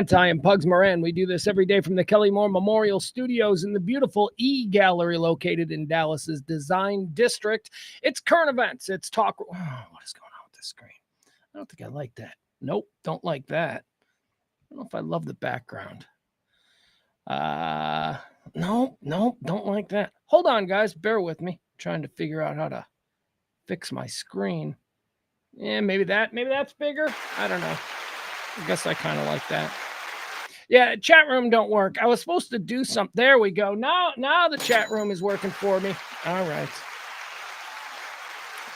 Rant. I am Pugs Moran. We do this every day from the Kelly Moore Memorial Studios in the beautiful E-Gallery located in Dallas's Design District. It's current events. It's talk. Oh, what is going on with this screen? I don't think I like that. Nope, don't like that. I don't know if I love the background. No, don't like that. Hold on, guys. Bear with me. I'm trying to figure out how to fix my screen. Yeah, maybe that's bigger. I don't know. I guess I kind of like that. Yeah, chat room don't work. I was supposed to do something. There we go. Now the chat room is working for me. All right.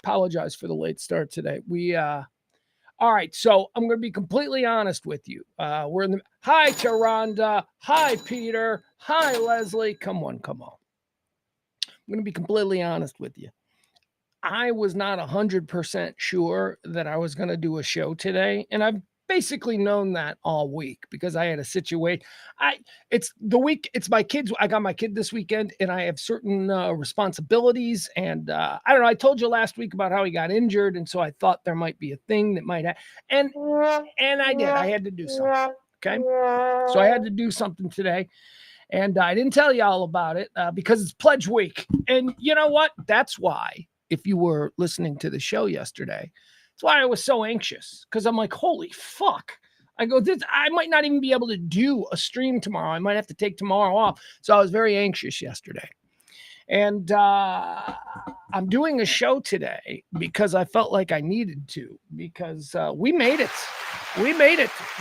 Apologize for the late start today. All right, so I'm going to be completely honest with you. We're in the Hi, Taronda. Hi, Peter. Hi, Leslie. Come on. I'm going to be completely honest with you. I was not 100% sure that I was going to do a show today, and I've basically known that all week because I had a situation. It's my kids. I got my kid this weekend, and I have certain responsibilities. And I don't know. I told you last week about how he got injured, and so I thought there might be a thing that might happen. And I did. I had to do something. Okay, so I had to do something today. And I didn't tell you all about it because it's Pledge Week. And you know what? That's why, if you were listening to the show yesterday, that's why I was so anxious, because I'm like, holy fuck. I go, I might not even be able to do a stream tomorrow. I might have to take tomorrow off. So I was very anxious yesterday. And I'm doing a show today because I felt like I needed to, because we made it.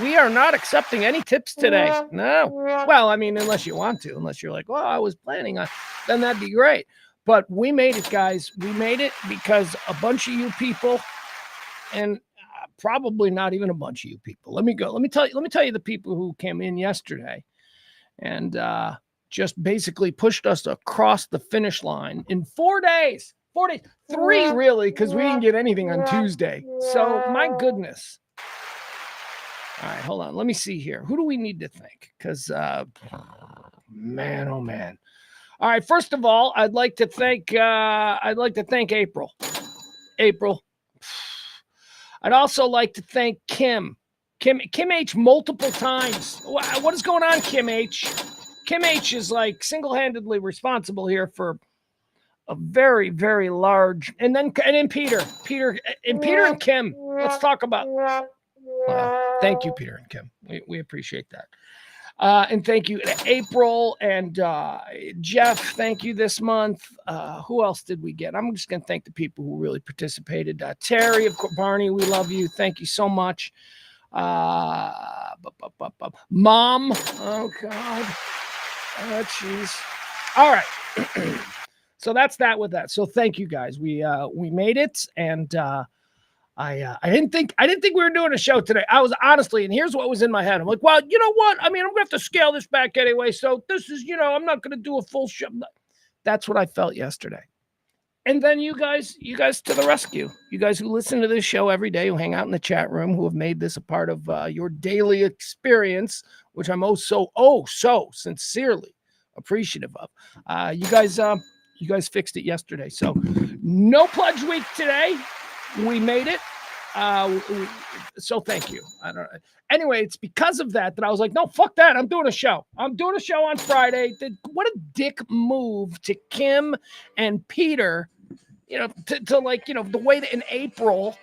We are not accepting any tips today. No. Well, I mean, unless you want to, unless you're like, well, I was planning on, then that'd be great. But we made it, guys. We made it because a bunch of you people, and probably not even a bunch of you people. Let me tell you the people who came in yesterday and just basically pushed us across the finish line in 4 days. 4 days. 3 really, because we didn't get anything on Tuesday. So my goodness. All right, hold on. Let me see here. Who do we need to thank? Because man, oh man. All right, first of all, I'd like to thank April. I'd also like to thank Kim H multiple times. What is going on, Kim H? Kim H is like single-handedly responsible here for a very, very large, and then Peter and Kim. Let's talk about. Thank you, Peter and Kim. We appreciate that. And thank you to April and Jeff. Thank you this month. Who else did we get? I'm just going to thank the people who really participated. Terry, of course, Barney, we love you. Thank you so much. Mom. Oh, God. Oh, jeez. All right. So that's that with that. So thank you, guys. We made it, and I didn't think we were doing a show today. I was honestly, and here's what was in my head. I'm like, well, you know what? I mean, I'm gonna have to scale this back anyway. So this is, I'm not gonna do a full show. That's what I felt yesterday. And then you guys to the rescue. You guys who listen to this show every day, who hang out in the chat room, who have made this a part of your daily experience, which I'm so sincerely appreciative of. You guys fixed it yesterday. So no Pledge Week today. We made it. So thank you. I don't know. Anyway, it's because of that I was like, no, fuck that. I'm doing a show. I'm doing a show on Friday. What a dick move to Kim and Peter, to like, the way that in April,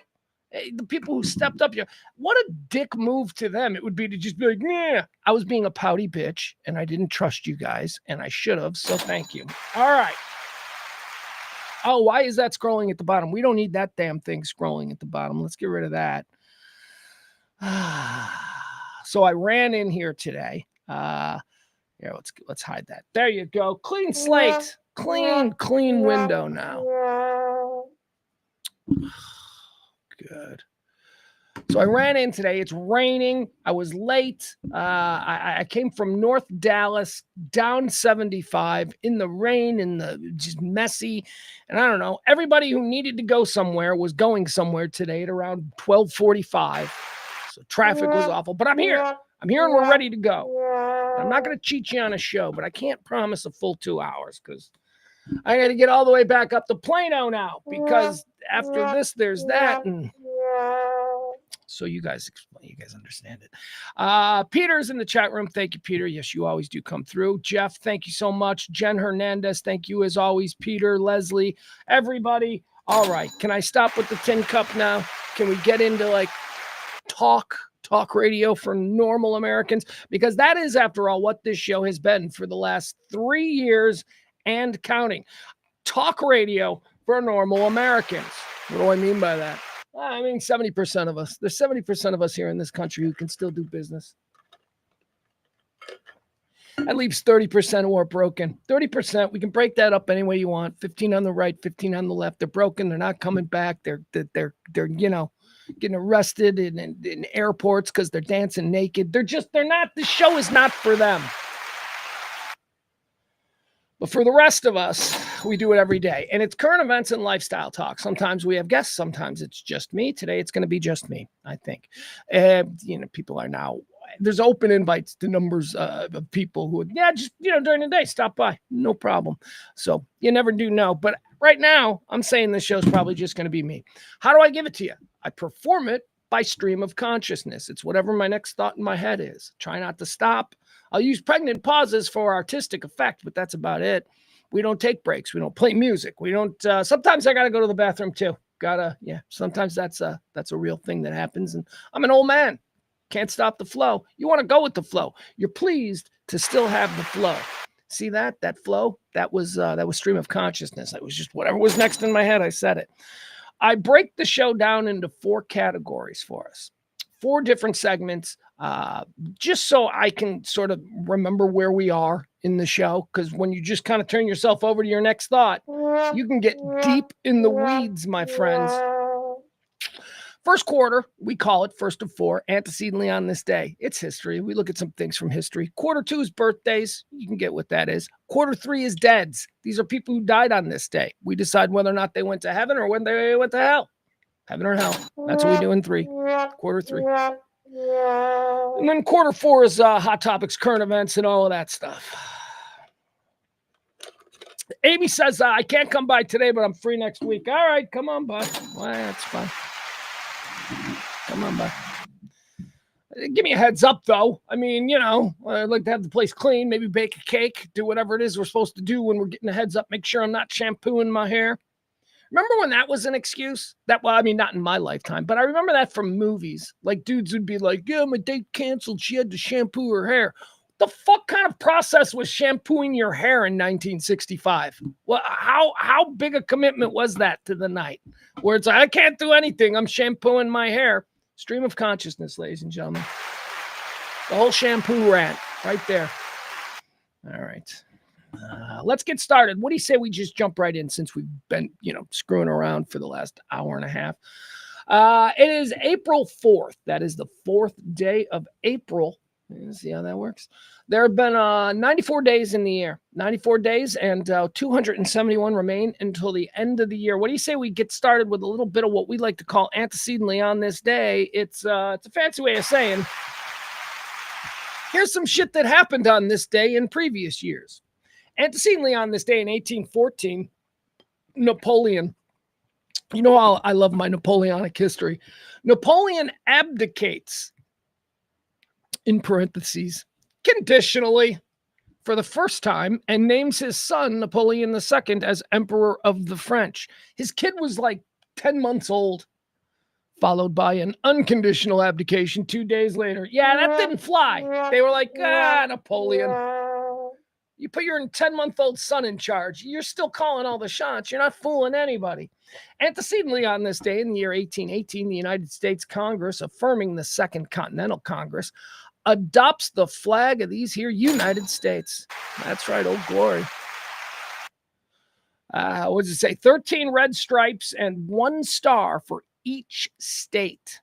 the people who stepped up here, what a dick move to them it would be to just be like, yeah, I was being a pouty bitch and I didn't trust you guys and I should have. So thank you. All right. Oh, why is that scrolling at the bottom? We don't need that damn thing scrolling at the bottom. Let's get rid of that. So I ran in here today. Here, let's hide that. There you go. Clean slate. Clean window now. Good. So I ran in today. It's raining. I was late. I came from North Dallas, down 75 in the rain, just messy. And I don't know. Everybody who needed to go somewhere was going somewhere today at around 12:45. So traffic was awful. But I'm here. And we're ready to go. I'm not going to cheat you on a show, but I can't promise a full 2 hours because I got to get all the way back up to Plano now because after this, there's that. And So you guys explain, you guys understand it. Peter's in the chat room. Thank you, Peter. Yes, you always do come through. Jeff, thank you so much. Jen Hernandez, thank you as always. Peter, Leslie, everybody. All right. Can I stop with the tin cup now? Can we get into like talk radio for normal Americans? Because that is, after all, what this show has been for the last 3 years and counting. Talk radio for normal Americans. What do I mean by that? I mean, 70% of us. There's 70% of us here in this country who can still do business. That leaves 30% who are broken. 30%, we can break that up any way you want. 15 on the right, 15 on the left. They're broken. They're not coming back. They're getting arrested in airports because they're dancing naked. They're not, the show is not for them. But for the rest of us, we do it every day. And it's current events and lifestyle talk. Sometimes we have guests. Sometimes it's just me. Today, it's going to be just me, I think. People are now, there's open invites to numbers of people who would, during the day, stop by. No problem. So you never do know. But right now, I'm saying this show's probably just going to be me. How do I give it to you? I perform it by stream of consciousness. It's whatever my next thought in my head is. Try not to stop. I'll use pregnant pauses for artistic effect, but that's about it. We don't take breaks. We don't play music. We don't, sometimes I got to go to the bathroom too. Sometimes that's a real thing that happens. And I'm an old man. Can't stop the flow. You want to go with the flow. You're pleased to still have the flow. See that flow? That was stream of consciousness. It was just whatever was next in my head. I said it. I break the show down into 4 categories for us. 4 different segments, just so I can sort of remember where we are in the show. Because when you just kind of turn yourself over to your next thought, you can get deep in the weeds, my friends. First quarter, we call it first of 4, antecedently on this day. It's history. We look at some things from history. Quarter 2 is birthdays. You can get what that is. Quarter 3 is deads. These are people who died on this day. We decide whether or not they went to heaven or when they went to hell. Heaven or hell. That's what we do in 3. Quarter 3. And then quarter 4 is hot topics, current events, and all of that stuff. Amy says, I can't come by today, but I'm free next week. All right, come on by. Well, that's fine. Come on by. Give me a heads up, though. I mean, I'd like to have the place clean, maybe bake a cake, do whatever it is we're supposed to do when we're getting a heads up. Make sure I'm not shampooing my hair. Remember when that was an excuse? Not in my lifetime, but I remember that from movies. Like, dudes would be like, yeah, my date canceled. She had to shampoo her hair. What the fuck kind of process was shampooing your hair in 1965? Well, how big a commitment was that to the night? Where it's like, I can't do anything. I'm shampooing my hair. Stream of consciousness, ladies and gentlemen. The whole shampoo rant right there. All right. Let's get started. What do you say we just jump right in since we've been, screwing around for the last hour and a half? It is April 4th. That is the 4th day of April. Let's see how that works. There have been 94 days in the year. 94 days and 271 remain until the end of the year. What do you say we get started with a little bit of what we like to call antecedently on this day? It's a fancy way of saying, here's some shit that happened on this day in previous years. Antecedently on this day in 1814, Napoleon, you know how I love my Napoleonic history. Napoleon abdicates, in parentheses, conditionally, for the first time, and names his son, Napoleon II, as Emperor of the French. His kid was like 10 months old, followed by an unconditional abdication 2 days later. Yeah, that didn't fly. They were like, Napoleon. You put your 10-month-old son in charge. You're still calling all the shots. You're not fooling anybody. Antecedently on this day, in the year 1818, the United States Congress, affirming the Second Continental Congress, adopts the flag of these here United States. That's right, old glory. What does it say? 13 red stripes and 1 star for each state.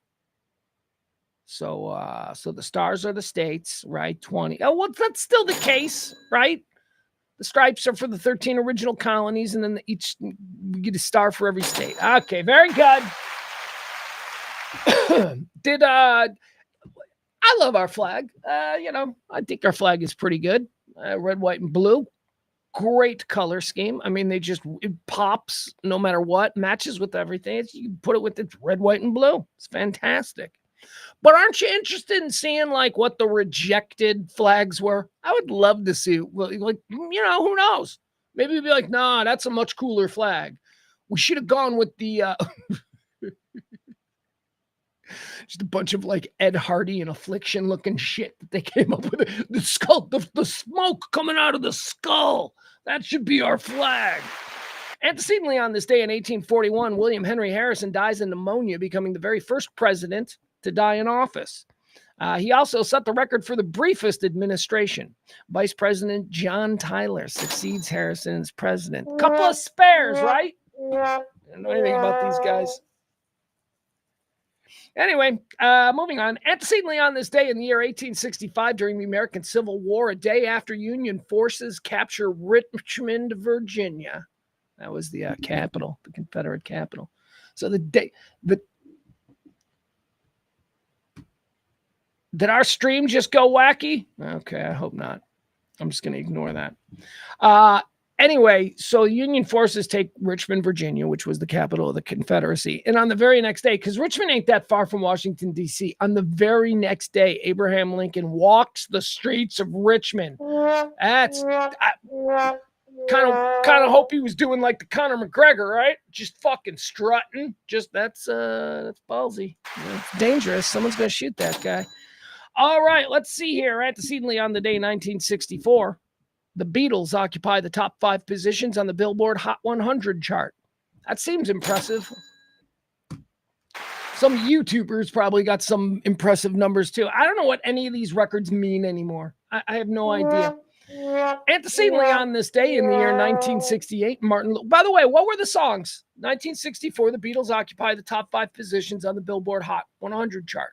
So the stars are the states, right? 20. Oh, well, that's still the case, right? The stripes are for the 13 original colonies, and then we get a star for every state. Okay, very good. I love our flag. I think our flag is pretty good. Red, white, and blue. Great color scheme. I mean, it pops no matter what, matches with everything. You can put it with red, white, and blue. It's fantastic. But aren't you interested in seeing like what the rejected flags were? I would love to see, like, who knows? Maybe we'd be like, nah, that's a much cooler flag. We should have gone with the just a bunch of like Ed Hardy and Affliction looking shit that they came up with. The skull, the smoke coming out of the skull. That should be our flag. Antecedently on this day in 1841, William Henry Harrison dies of pneumonia, becoming the very first president to die in office. He also set the record for the briefest administration. Vice President John Tyler succeeds Harrison as president. Couple of spares, right? I don't know anything about these guys. Anyway, moving on. Antecedently on this day in the year 1865, during the American Civil War, a day after Union forces capture Richmond, Virginia. That was the capital, the Confederate capital. So the day, did our stream just go wacky? Okay, I hope not. I'm just going to ignore that. Anyway, so Union forces take Richmond, Virginia, which was the capital of the Confederacy. And on the very next day, because Richmond ain't that far from Washington, D.C., on the very next day, Abraham Lincoln walks the streets of Richmond. That's kind of hope he was doing like the Conor McGregor, right? Just fucking strutting. Just that's ballsy. It's dangerous. Someone's going to shoot that guy. All right, let's see here. Antecedently on the day 1964, the Beatles occupy the top 5 positions on the Billboard Hot 100 chart. That seems impressive. Some YouTubers probably got some impressive numbers too. I don't know what any of these records mean anymore. I have no idea. Antecedently on this day in the year 1968, by the way, what were the songs? 1964, the Beatles occupy the top 5 positions on the Billboard Hot 100 chart.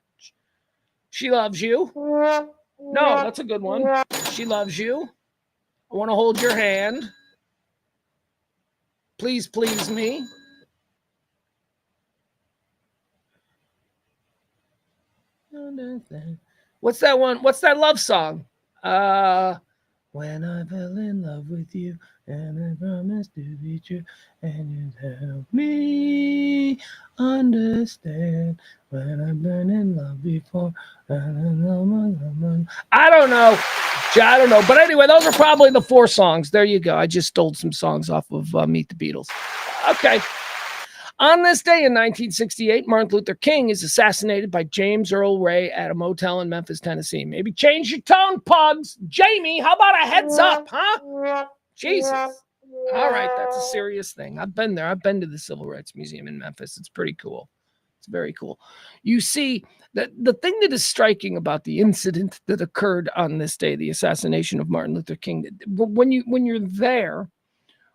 She Loves You. No, that's a good one. She Loves You. I Want to Hold Your Hand. Please Please Me. What's that one? What's that love song? When I fell in love with you and I promised to be true and you help me understand when I've been in love before. I don't know. But anyway, those are probably the 4 songs. There you go. I just stole some songs off of Meet the Beatles. Okay. On this day in 1968, Martin Luther King is assassinated by James Earl Ray at a motel in Memphis, Tennessee. Maybe change your tone, Pugs. Jamie, how about a heads up, huh? Jesus. All right, that's a serious thing. I've been there. I've been to the Civil Rights Museum in Memphis. It's pretty cool. It's very cool. You see, that the thing that is striking about the incident that occurred on this day, the assassination of Martin Luther King, when you're there,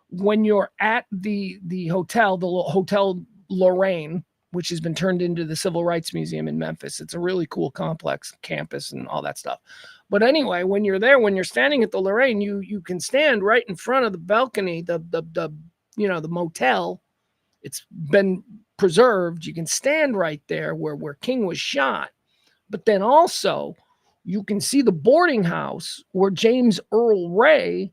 when you're at the hotel, the Hotel Lorraine, which has been turned into the Civil Rights Museum in Memphis. It's a really cool complex, campus and all that stuff. But anyway, when you're there, when you're standing at the Lorraine, you can stand right in front of the balcony, the motel. It's been preserved. You can stand right there where King was shot. But then also you can see the boarding house where James Earl Ray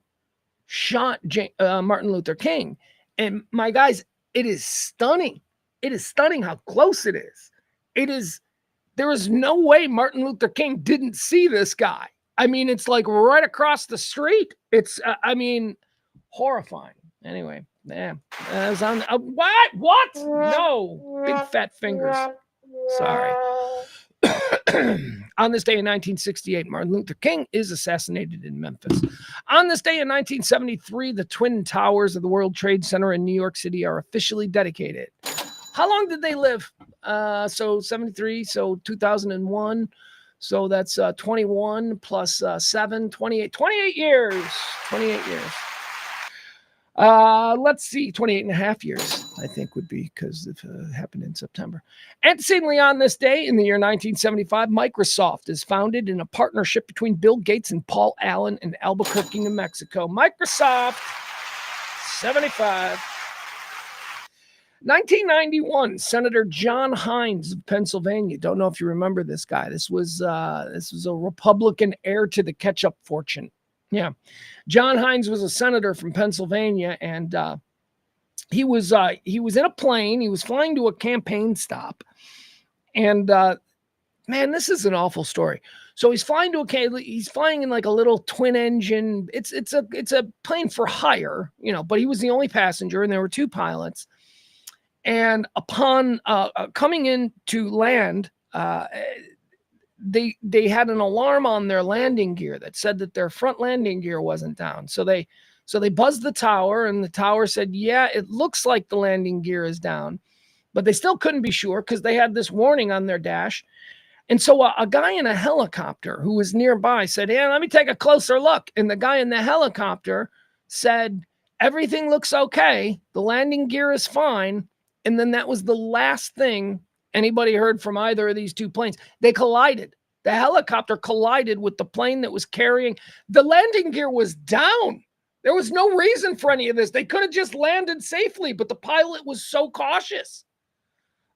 shot Martin Luther King. And my guys, it is stunning. It is stunning how close it is. There is no way Martin Luther King didn't see this guy. I mean, it's like right across the street. It's, horrifying. Anyway, yeah. I was on, what? No. Big fat fingers. Sorry. On this day in 1968, Martin Luther King is assassinated in Memphis. On this day in 1973, the Twin Towers of the World Trade Center in New York City are officially dedicated. How long did they live? So 73, so 2001. So that's 21 plus 7, 28. 28 years. 28 years. Let's see, 28 and a half years, I think would be, because it happened in September. Antecedently on this day, in the year 1975, Microsoft is founded in a partnership between Bill Gates and Paul Allen in Albuquerque, New Mexico. Microsoft, 75. 1991, Senator John Hines of Pennsylvania. Don't know if you remember this guy. This was a Republican heir to the ketchup fortune. Yeah. John Hines was a senator from Pennsylvania, and he was in a plane. He was flying to a campaign stop, and man, this is an awful story. So he's flying to he's flying in like a little twin engine. It's a plane for hire, but he was the only passenger and there were two pilots. And upon coming in to land, they had an alarm on their landing gear that said that their front landing gear wasn't down. So they buzzed the tower, and the tower said, yeah, it looks like the landing gear is down, but they still couldn't be sure because they had this warning on their dash. And so a guy in a helicopter who was nearby said, yeah, let me take a closer look. And the guy in the helicopter said, everything looks okay. The landing gear is fine. And then that was the last thing anybody heard from either of these two planes. They collided. The helicopter collided with the plane that was carrying. The landing gear was down. There was no reason for any of this. They could have just landed safely, but the pilot was so cautious.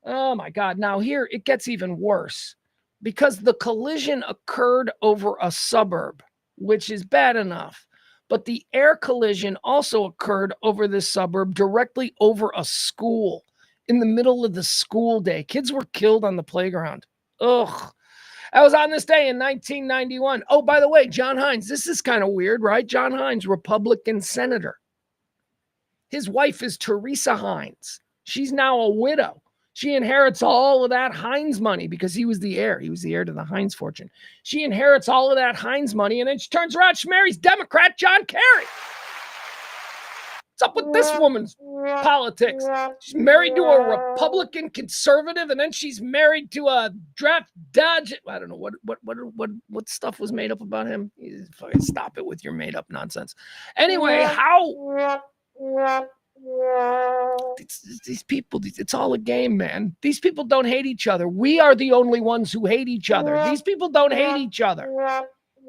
Oh my God. Now here it gets even worse because the collision occurred over a suburb, which is bad enough. But the air collision also occurred over this suburb directly over a school in the middle of the school day. Kids were killed on the playground. Ugh. That was on this day in 1991. Oh, by the way, John Hines, this is kind of weird, right? John Hines, Republican senator. His wife is Teresa Hines. She's now a widow. She inherits all of that Hines money because he was the heir. He was the heir to the Hines fortune. She inherits all of that Hines money, and then she turns around, she marries Democrat John Kerry. What's up with this woman's politics? She's married to a Republican conservative, and then she's married to a draft dodge. I don't know what stuff was made up about him. Fucking stop it with your made up nonsense. Anyway, how these people, it's all a game, man. These people don't hate each other. We are the only ones who hate each other. These people don't hate each other.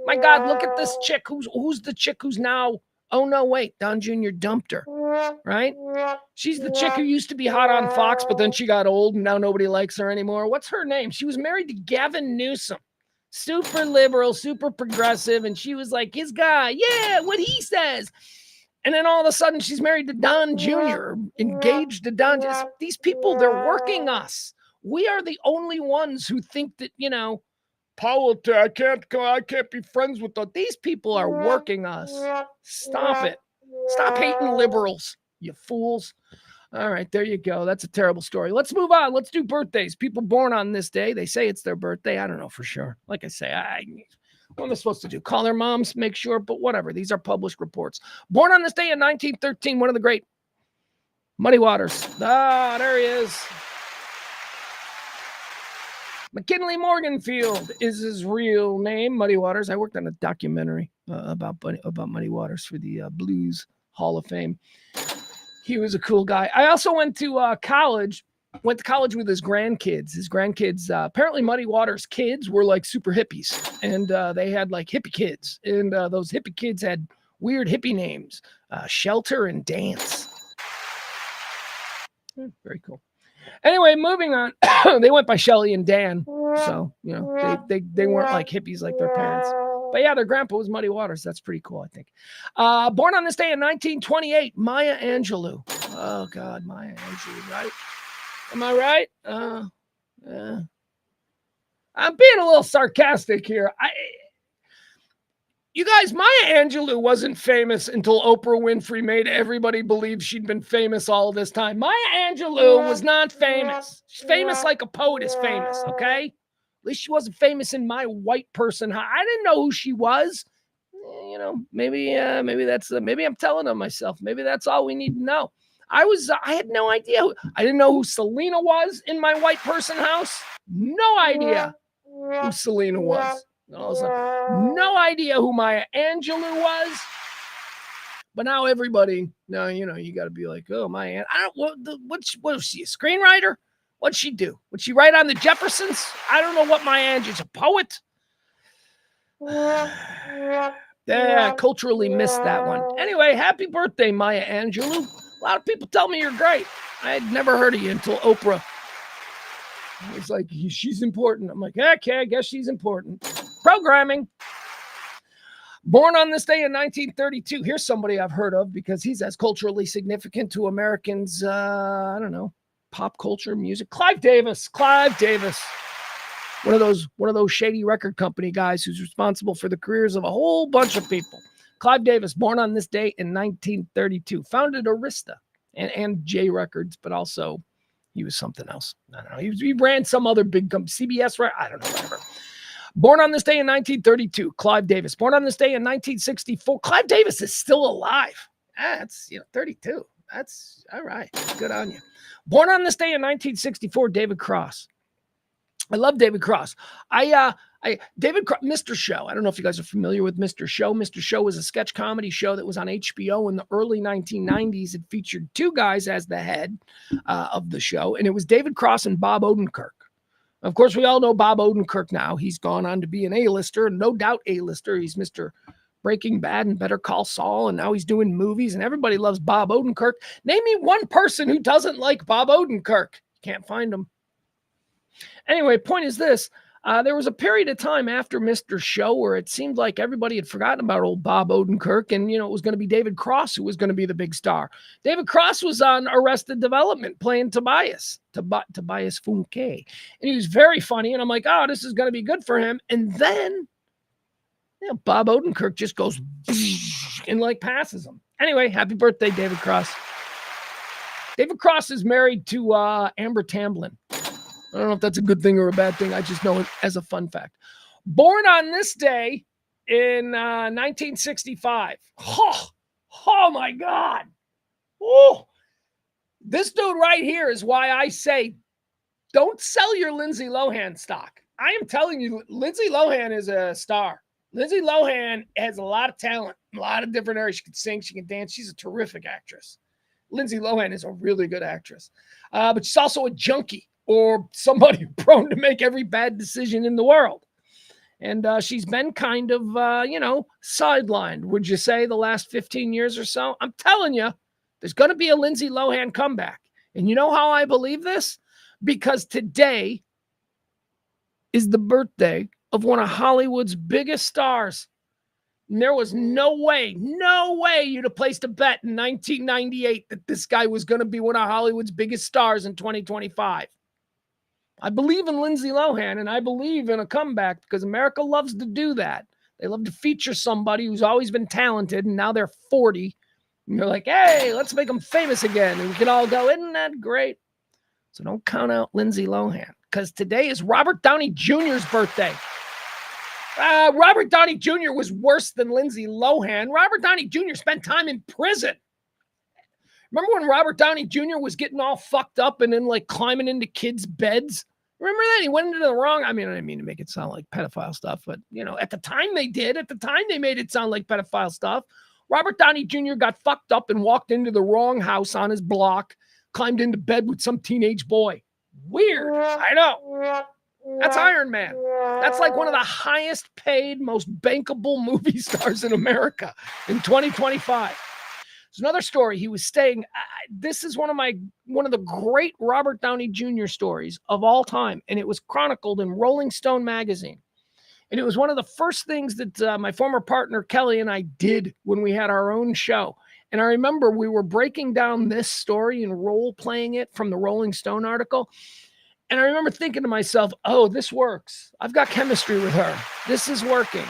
My God, look at this chick. Who's the chick who's now? Oh, no, wait, Don Jr. dumped her, right? She's the chick who used to be hot on Fox, but then she got old and now nobody likes her anymore. What's her name? She was married to Gavin Newsom. Super liberal, super progressive, and she was like his guy. Yeah, what he says. And then all of a sudden she's married to Don Jr., engaged to Don. These people, they're working us. We are the only ones who think that, politics, I can't be friends with them. These people are working us. Stop it. Stop hating liberals, you fools. All right, there you go. That's a terrible story. Let's move on. Let's do birthdays. People born on this day. They say it's their birthday. I don't know for sure. Like I say, what am I supposed to do? Call their moms, make sure, but whatever. These are published reports. Born on this day in 1913, one of the great Muddy Waters. Ah, there he is. McKinley Morganfield is his real name, Muddy Waters. I worked on a documentary about Muddy Waters for the Blues Hall of Fame. He was a cool guy. I also went to college with his grandkids. His grandkids, apparently Muddy Waters' kids were like super hippies. And they had like hippie kids. And those hippie kids had weird hippie names, Shelter and Dance. Very cool. Anyway, moving on. They went by Shelly and Dan. So, they weren't like hippies like their parents. But yeah, their grandpa was Muddy Waters. That's pretty cool, I think. Born on this day in 1928, Maya Angelou. Oh, God, Maya Angelou, right? Am I right? I'm being a little sarcastic here. You guys, Maya Angelou wasn't famous until Oprah Winfrey made everybody believe she'd been famous all this time. Maya Angelou was not famous. She's famous like a poet is famous, okay? At least she wasn't famous in my white person. I didn't know who she was. Maybe I'm telling on myself. Maybe that's all we need to know. I had no idea. I didn't know who Selena was in my white person house. No idea who Selena was. No idea who Maya Angelou was. But now everybody, you got to be like, oh, Maya. What was she, a screenwriter? What'd she do? Would she write on the Jeffersons? I don't know what Maya Angelou's a poet. Yeah, culturally missed that one. Anyway, happy birthday, Maya Angelou. A lot of people tell me you're great. I had never heard of you until Oprah. It's like, she's important. I'm like, okay, I guess she's important. Programming. Born on this day in 1932. Here's somebody I've heard of because he's as culturally significant to Americans, I don't know, pop culture, music. Clive Davis. One of those shady record company guys who's responsible for the careers of a whole bunch of people. Clive Davis, born on this day in 1932, founded Arista and J Records, but also he was something else. I don't know. He ran some other big company, CBS, right? I don't know, whatever. Born on this day in 1932, Clive Davis. Born on this day in 1964. Clive Davis is still alive. That's 32. That's all right. Good on you. Born on this day in 1964, David Cross. I love David Cross. Mr. Show. I don't know if you guys are familiar with Mr. Show. Mr. Show was a sketch comedy show that was on HBO in the early 1990s. It featured two guys as the head of the show, and it was David Cross and Bob Odenkirk. Of course, we all know Bob Odenkirk now. He's gone on to be an A-lister, no doubt A-lister. He's Mr. Breaking Bad and Better Call Saul, and now he's doing movies, and everybody loves Bob Odenkirk. Name me one person who doesn't like Bob Odenkirk. Can't find him. Anyway, point is this. There was a period of time after Mr. Show where it seemed like everybody had forgotten about old Bob Odenkirk, and, it was going to be David Cross who was going to be the big star. David Cross was on Arrested Development playing Tobias Funke, and he was very funny, and I'm like, oh, this is going to be good for him. And then Bob Odenkirk just goes and passes him. Anyway, happy birthday, David Cross. David Cross is married to Amber Tamblyn. I don't know if that's a good thing or a bad thing. I just know it as a fun fact. Born on this day in 1965. Oh my God. Oh, this dude right here is why I say don't sell your Lindsay Lohan stock. I am telling you, Lindsay Lohan is a star. Lindsay Lohan has a lot of talent, a lot of different areas. She can sing, she can dance. She's a terrific actress. Lindsay Lohan is a really good actress. But she's also a junkie, or somebody prone to make every bad decision in the world. And she's been kind of, sidelined, would you say, the last 15 years or so? I'm telling you, there's going to be a Lindsay Lohan comeback. And you know how I believe this? Because today is the birthday of one of Hollywood's biggest stars. And there was no way you'd have placed a bet in 1998 that this guy was going to be one of Hollywood's biggest stars in 2025. I believe in Lindsay Lohan, and I believe in a comeback because America loves to do that. They love to feature somebody who's always been talented, and now they're 40. And they're like, hey, let's make them famous again. And we can all go, isn't that great? So don't count out Lindsay Lohan, because today is Robert Downey Jr.'s birthday. Robert Downey Jr. was worse than Lindsay Lohan. Robert Downey Jr. spent time in prison. Remember when Robert Downey Jr. was getting all fucked up and then climbing into kids' beds? Remember that? He went into the wrong. I mean, I didn't mean to make it sound like pedophile stuff, but at the time they did. At the time they made it sound like pedophile stuff. Robert Downey Jr. got fucked up and walked into the wrong house on his block, climbed into bed with some teenage boy. Weird. I know. That's Iron Man. That's like one of the highest paid, most bankable movie stars in America in 2025. There's another story. He was staying. This is one of the great Robert Downey Jr. stories of all time, and it was chronicled in Rolling Stone magazine. And it was one of the first things that my former partner Kelly and I did when we had our own show. And I remember we were breaking down this story and role playing it from the Rolling Stone article. And I remember thinking to myself, oh, this works. I've got chemistry with her. This is working.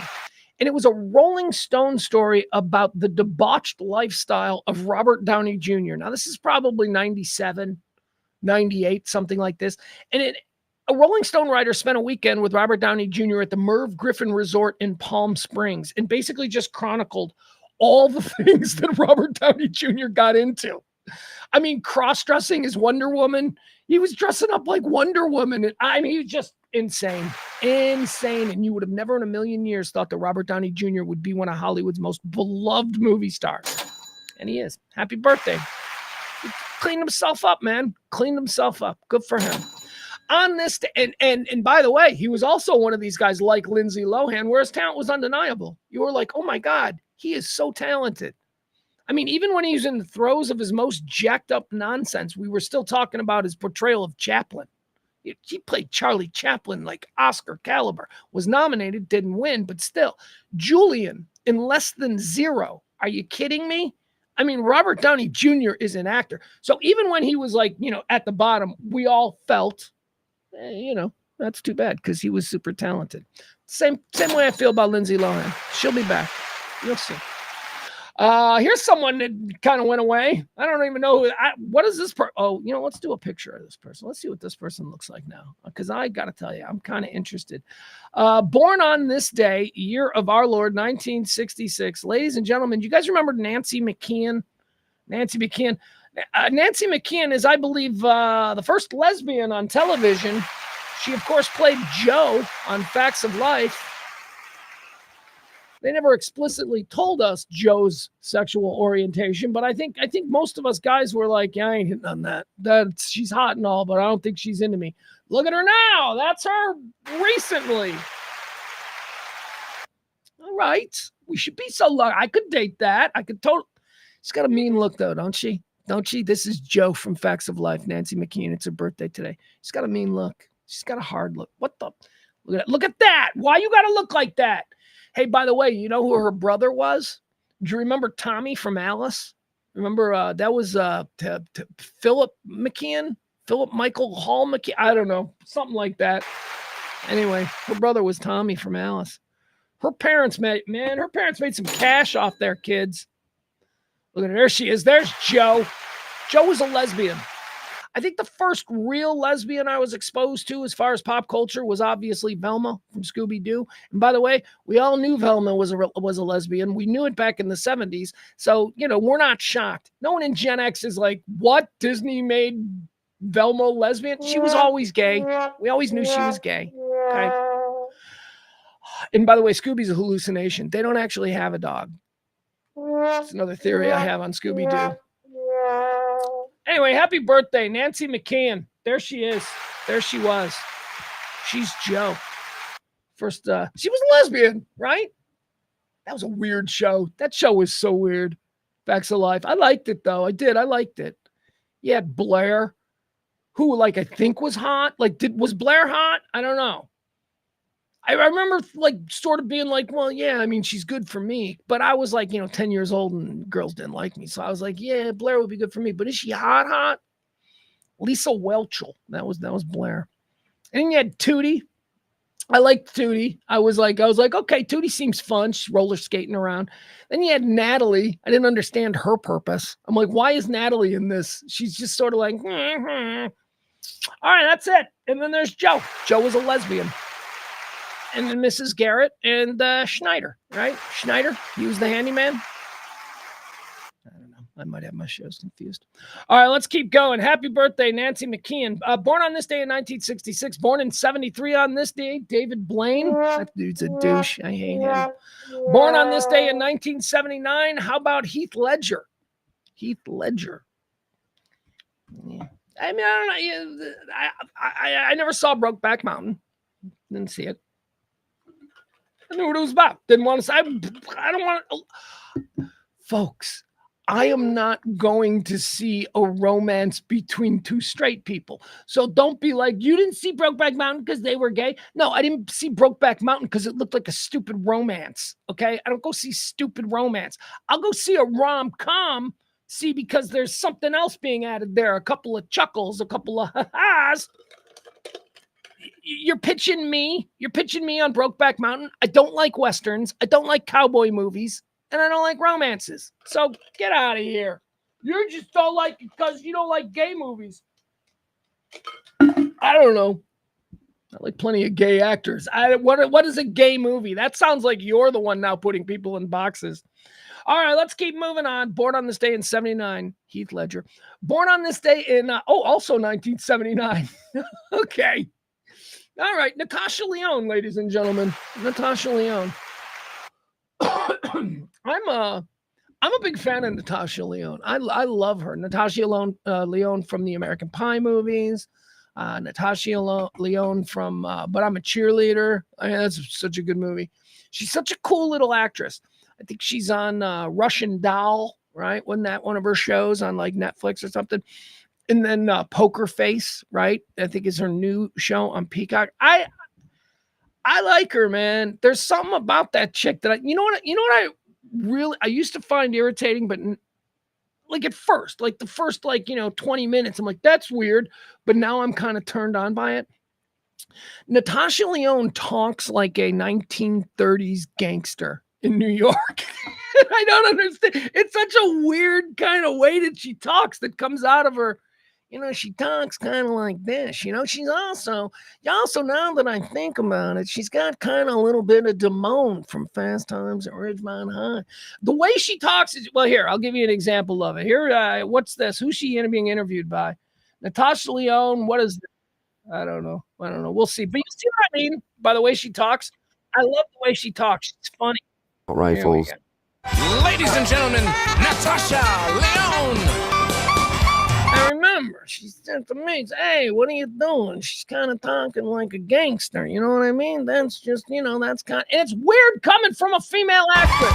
And it was a Rolling Stone story about the debauched lifestyle of Robert Downey Jr. Now, this is probably 97, 98, something like this. And a Rolling Stone writer spent a weekend with Robert Downey Jr. at the Merv Griffin Resort in Palm Springs and basically just chronicled all the things that Robert Downey Jr. got into. I mean, cross-dressing as Wonder Woman. He was dressing up like Wonder Woman. He was just insane. And you would have never in a million years thought that Robert Downey Jr. would be one of Hollywood's most beloved movie stars. And he is. Happy birthday. He cleaned himself up, man. Cleaned himself up. Good for him. On this, and by the way, he was also one of these guys like Lindsay Lohan, where his talent was undeniable. You were like, oh my God, he is so talented. I mean, even when he was in the throes of his most jacked up nonsense, we were still talking about his portrayal of Chaplin. He played Charlie Chaplin like Oscar caliber, was nominated, didn't win, but still. Julian in Less Than Zero. Are you kidding me? I mean, Robert Downey Jr. is an actor. So even when he was at the bottom, we all felt, That's too bad because he was super talented. Same way I feel about Lindsay Lohan. She'll be back. You'll see. Here's someone that kind of went away. I don't even know what is this person. Oh, let's do a picture of this person. Let's see what this person looks like now. Because I got to tell you, I'm kind of interested. Born on this day, year of our Lord, 1966. Ladies and gentlemen, you guys remember Nancy McKeon? Nancy McKeon. Nancy McKeon is, I believe, the first lesbian on television. She, of course, played Jo on Facts of Life. They never explicitly told us Jo's sexual orientation, but I think most of us guys were like, yeah, I ain't hitting on that. She's hot and all, but I don't think she's into me. Look at her now. That's her recently. All right. We should be so lucky. I could date that. I could totally. She's got a mean look, though, don't she? Don't she? This is Jo from Facts of Life, Nancy McKeon. It's her birthday today. She's got a mean look. She's got a hard look. What the? Look at that. Why you got to look like that? Hey, by the way, you know who her brother was? Do you remember Tommy from Alice? Remember that was Philip McKeon? Philip Michael Hall McKeon? I don't know. Something like that. Anyway, her brother was Tommy from Alice. Her parents made some cash off their kids. Look at her. There she is. There's Jo. Jo was a lesbian. I think the first real lesbian I was exposed to as far as pop culture was obviously Velma from Scooby-Doo. And by the way, we all knew Velma was a lesbian. We knew it back in the 70s. So, we're not shocked. No one in Gen X is like, what? Disney made Velma lesbian? She was always gay. We always knew she was gay. Okay. And by the way, Scooby's a hallucination. They don't actually have a dog. That's another theory I have on Scooby-Doo. Anyway, happy birthday, Nancy McKeon. There she is. There she was. She's Jo. First, she was a lesbian, right? That was a weird show. That show was so weird. Facts of Life. I liked it, though. I did. I liked it. You had Blair, who, I think was hot. Was Blair hot? I don't know. I remember, sort of being like, well, yeah, I mean, she's good for me. But I was 10 years old and girls didn't like me. So I was like, yeah, Blair would be good for me. But is she hot? Lisa Whelchel. That was Blair. And then you had Tootie. I liked Tootie. I was like, okay, Tootie seems fun. She's roller skating around. Then you had Natalie. I didn't understand her purpose. I'm like, why is Natalie in this? She's just sort of like, All right, that's it. And then there's Jo. Jo was a lesbian. And then Mrs. Garrett and Schneider, right? Schneider, he was the handyman. I don't know. I might have my shows confused. All right, let's keep going. Happy birthday, Nancy McKeon. Born on this day in 1966. Born in 73 on this day, David Blaine. That dude's a douche. I hate him. Born on this day in 1979. How about Heath Ledger? Heath Ledger. Yeah. I mean, I don't know. I never saw Brokeback Mountain. Didn't see it. I knew what it was about. Didn't want to say. I don't want to. Folks, I am not going to see a romance between two straight people. So don't be like, you didn't see Brokeback Mountain because they were gay. No, I didn't see Brokeback Mountain because it looked like a stupid romance. Okay? I don't go see stupid romance. I'll go see a rom-com. See, because there's something else being added there. A couple of chuckles, a couple of ha-has. You're pitching me on Brokeback Mountain. I don't like Westerns. I don't like cowboy movies. And I don't like romances. So get out of here. You just don't like it because you don't like gay movies. I don't know. I like plenty of gay actors. What is a gay movie? That sounds like you're the one now putting people in boxes. All right, let's keep moving on. Born on this day in 79, Heath Ledger. Born on this day in, also 1979. Okay. All right, Natasha Lyonne, ladies and gentlemen. Natasha Lyonne. I'm a big fan of Natasha Lyonne. I love her. Natasha Lyonne from the American Pie movies. Natasha Lyonne from But I'm a Cheerleader. I mean, that's such a good movie. She's such a cool little actress. I think she's on Russian Doll, right? Wasn't that one of her shows on Netflix or something? And then Poker Face, right? I think is her new show on Peacock. I like her, man. There's something about that chick that I used to find irritating, but at first, the first 20 minutes, I'm like, that's weird. But now I'm kind of turned on by it. Natasha Lyonne talks like a 1930s gangster in New York. I don't understand. It's such a weird kind of way that she talks that comes out of her. She talks kind of like this. She's also now that I think about it, she's got kind of a little bit of Damone from Fast Times at Ridgemont High. The way she talks is, well, here, I'll give you an example of it. Here, what's this? Who's she being interviewed by? Natasha Lyonne. What is this? I don't know. We'll see. But you see what I mean by the way she talks? I love the way she talks. It's funny. Rifles. Ladies and gentlemen, Natasha Lyonne. I remember she said to me, "Hey, what are you doing?" She's kind of talking like a gangster. You know what I mean? That's just, that's kind of, and it's weird coming from a female actress.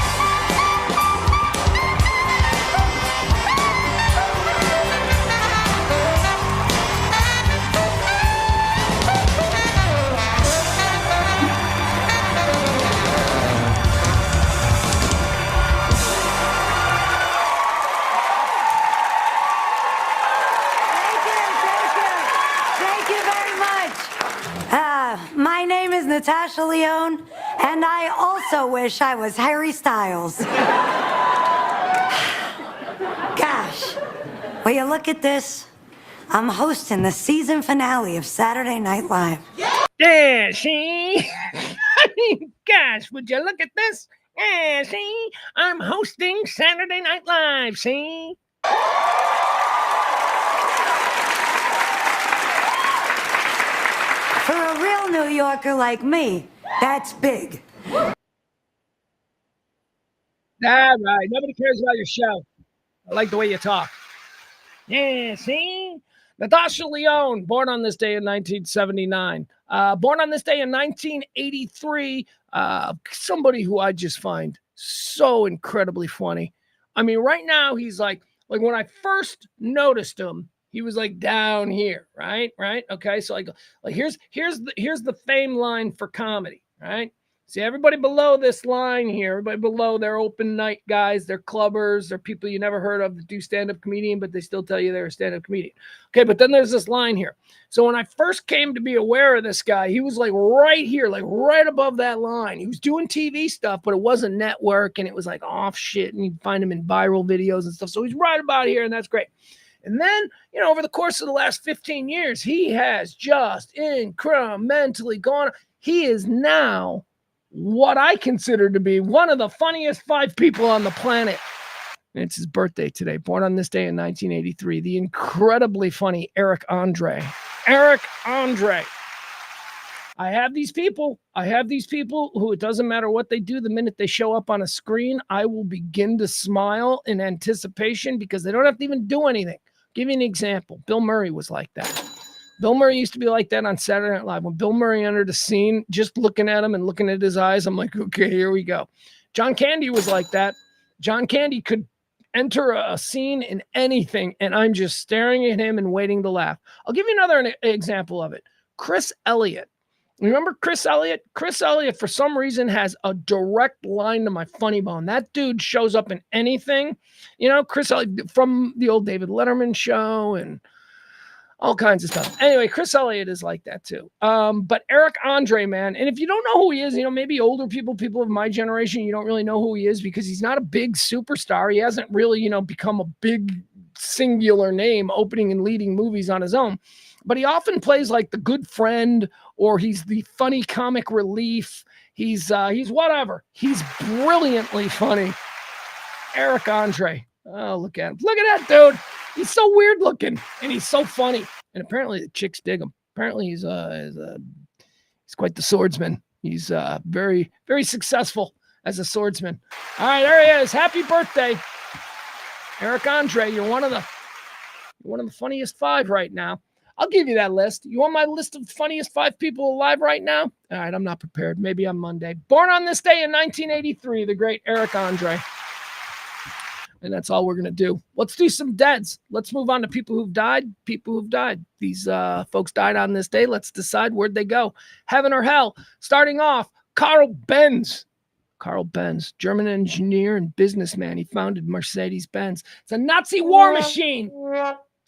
My name is Natasha Lyonne, and I also wish I was Harry Styles. Gosh, will you look at this? I'm hosting the season finale of Saturday Night Live. Yeah, see? I mean, gosh, would you look at this? Yeah, see? I'm hosting Saturday Night Live, see? For a real New Yorker like me, that's big. All right. Nobody cares about your show. I like the way you talk. Yeah, see? Natasha Lyonne, born on this day in 1979. Born on this day in 1983. Somebody who I just find so incredibly funny. I mean, right now he's like when I first noticed him, he was like down here, right? Okay, so like here's the fame line for comedy, right? See, everybody below this line here, everybody below, they're open night guys, they're clubbers, they're people you never heard of that do stand-up comedian, but they still tell you they're a stand-up comedian. Okay, but then there's this line here. So when I first came to be aware of this guy, he was like right here, like right above that line. He was doing TV stuff, but it wasn't network, and it was like off shit, and you'd find him in viral videos and stuff. So he's right about here, and that's great. And then, over the course of the last 15 years, he has just incrementally gone. He is now what I consider to be one of the funniest 5 people on the planet. And it's his birthday today, born on this day in 1983. The incredibly funny Eric Andre. Eric Andre. I have these people who, it doesn't matter what they do, the minute they show up on a screen, I will begin to smile in anticipation because they don't have to even do anything. Give you an example. Bill Murray was like that. Bill Murray used to be like that on Saturday Night Live. When Bill Murray entered a scene, just looking at him and looking at his eyes, I'm like, okay, here we go. John Candy was like that. John Candy could enter a scene in anything, and I'm just staring at him and waiting to laugh. I'll give you another example of it. Chris Elliott. Remember Chris Elliott? Chris Elliott, for some reason, has a direct line to my funny bone. That dude shows up in anything. Chris Elliott from the old David Letterman show and all kinds of stuff. Anyway, Chris Elliott is like that too. But Eric Andre, man, and if you don't know who he is, maybe older people of my generation, you don't really know who he is because he's not a big superstar. He hasn't really, become a big singular name opening and leading movies on his own. But he often plays like the good friend, or he's the funny comic relief. He's whatever. He's brilliantly funny. Eric Andre. Oh, look at him. Look at that dude. He's so weird looking, and he's so funny. And apparently the chicks dig him. Apparently he's quite the swordsman. He's very, very successful as a swordsman. All right, there he is. Happy birthday, Eric Andre. You're one of the funniest 5 right now. I'll give you that list. You want my list of funniest 5 people alive right now? All right, I'm not prepared. Maybe on Monday. Born on this day in 1983, the great Eric Andre. And that's all we're going to do. Let's do some deads. Let's move on to people who've died. These folks died on this day. Let's decide where'd they go. Heaven or hell. Starting off, Carl Benz. Carl Benz, German engineer and businessman. He founded Mercedes-Benz. It's a Nazi war machine.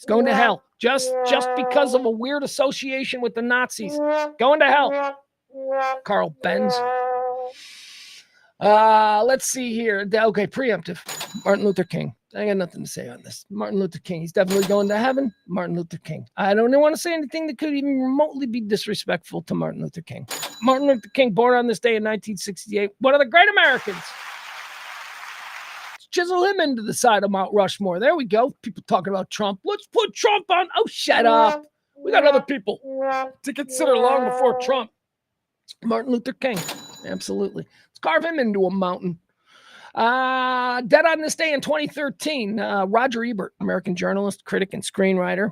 He's going to hell just because of a weird association with the Nazis. Going to hell. Carl Benz. Let's see here. Okay, preemptive. Martin Luther King. I got nothing to say on this. Martin Luther King. He's definitely going to heaven. Martin Luther King. I don't want to say anything that could even remotely be disrespectful to Martin Luther King. Martin Luther King, born on this day in 1968. One of the great Americans. Let's chisel him into the side of Mount Rushmore. There we go. People talking about Trump. Let's put Trump on. Oh, shut up. We got other people to consider long before Trump. Martin Luther King. Absolutely. Let's carve him into a mountain. Dead on this day in 2013, Roger Ebert, American journalist, critic, and screenwriter.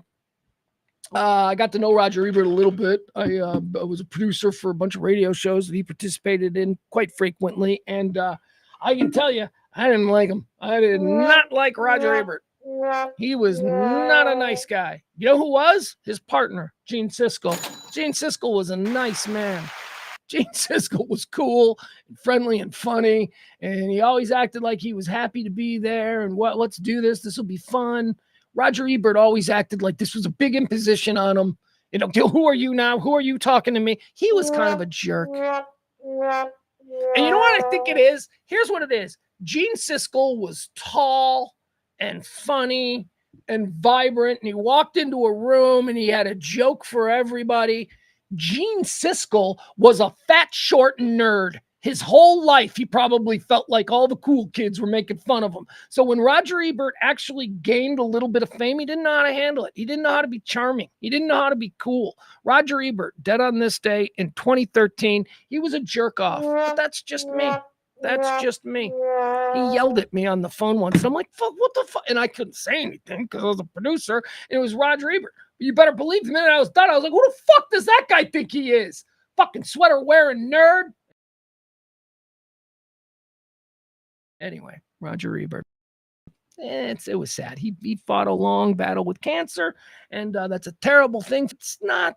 I got to know Roger Ebert a little bit. I was a producer for a bunch of radio shows that he participated in quite frequently. And I can tell you, I didn't like him. I did not like Roger Ebert. He was not a nice guy. You know who was? His partner, Gene Siskel. Gene Siskel was a nice man. Gene Siskel was cool and friendly and funny, and he always acted like he was happy to be there and let's do this. This will be fun. Roger Ebert always acted like this was a big imposition on him. You know, who are you now? Who are you talking to me? He was kind of a jerk. And you know what I think it is? Here's what it is. Gene Siskel was tall and funny and vibrant, and he walked into a room and he had a joke for everybody. Gene Siskel was a fat, short nerd. His whole life, he probably felt like all the cool kids were making fun of him. So when Roger Ebert actually gained a little bit of fame, he didn't know how to handle it. He didn't know how to be charming. He didn't know how to be cool. Roger Ebert, dead on this day in 2013, he was a jerk off. But that's just me. That's just me. He yelled at me on the phone once. And I'm like, fuck, what the fuck? And I couldn't say anything because I was a producer. And it was Roger Ebert. You better believe the minute I was done, I was like, who the fuck does that guy think he is? Fucking sweater wearing nerd. Anyway, Roger Ebert. It was sad. He fought a long battle with cancer, and that's a terrible thing. It's not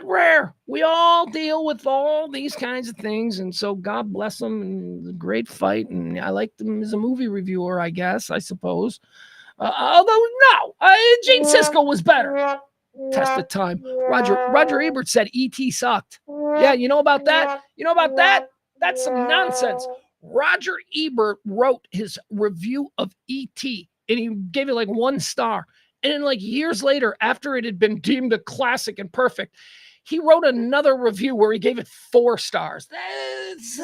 rare. We all deal with all these kinds of things, and so God bless him. And a great fight, and I liked him as a movie reviewer, I guess, I suppose. Although, no, Gene Siskel was better. Test of time. Roger Ebert said E.T. sucked. Yeah, you know about that? You know about that? That's some nonsense. Roger Ebert wrote his review of E.T. and he gave it like 1 star. And then like years later, after it had been deemed a classic and perfect, he wrote another review where he gave it 4 stars. That's...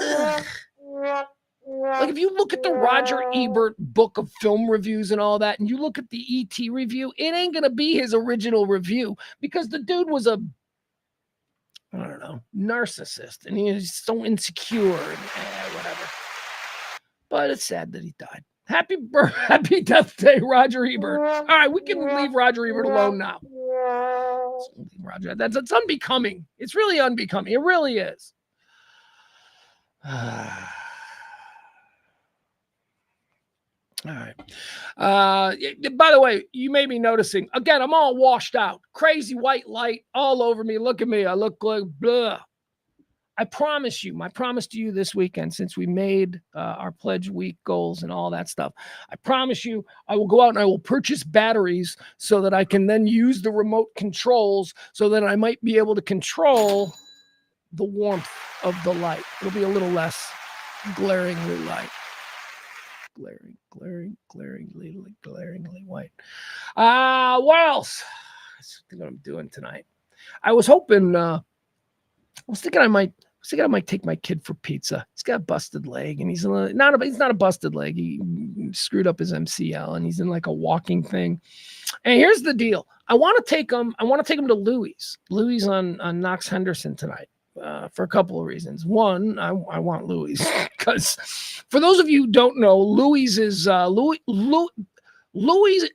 Like if you look at the Roger Ebert book of film reviews and all that, and you look at the E.T. review, it ain't going to be his original review because the dude was a, I don't know, narcissist, and he is so insecure and whatever. But it's sad that he died. Happy death day, Roger Ebert. All right, we can leave Roger Ebert alone now. Roger, that's unbecoming. It's really unbecoming. It really is. All right. By the way, you may be noticing, again, I'm all washed out. Crazy white light all over me. Look at me. I look like blah. I promise you, my promise to you this weekend, since we made our pledge week goals and all that stuff, I promise you I will go out and I will purchase batteries so that I can then use the remote controls so that I might be able to control the warmth of the light. It'll be a little less glaringly light. Glaringly white. What else? That's what I'm doing tonight. I was hoping, I was thinking I might take my kid for pizza. He's got a busted leg, and he's not a busted leg. He screwed up his MCL, and he's in like a walking thing. And here's the deal: I want to take him to Louis on Knox Henderson tonight. For a couple of reasons. One, I want Louis because for those of you who don't know, Louis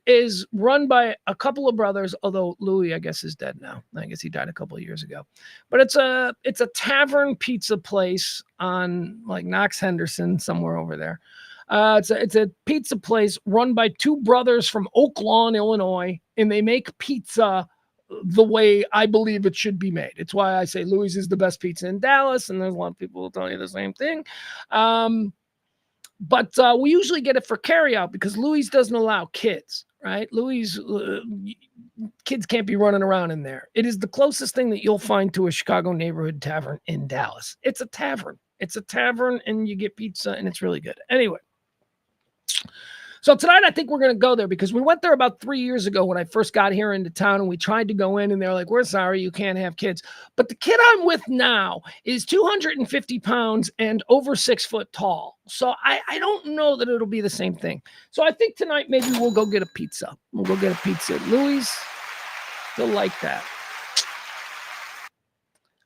is run by a couple of brothers, although Louis, I guess, is dead now. I guess he died a couple of years ago. But it's a tavern pizza place on like Knox Henderson, somewhere over there. It's a pizza place run by 2 brothers from Oak Lawn, Illinois, and they make pizza the way I believe it should be made. It's why I say Louis is the best pizza in Dallas, and there's a lot of people who tell you the same thing. But we usually get it for carryout because Louis doesn't allow kids. right? Louis, kids can't be running around in there. It is the closest thing that you'll find to a Chicago neighborhood tavern in Dallas. It's a tavern. It's a tavern, and you get pizza, and it's really good. Anyway, so tonight I think we're going to go there because we went there about 3 years ago when I first got here into town, and we tried to go in, and they're like, we're sorry, you can't have kids. But the kid I'm with now is 250 pounds and over 6 foot tall. So I don't know that it'll be the same thing. So I think tonight maybe we'll go get a pizza. We'll go get a pizza. Louis, he'll like that.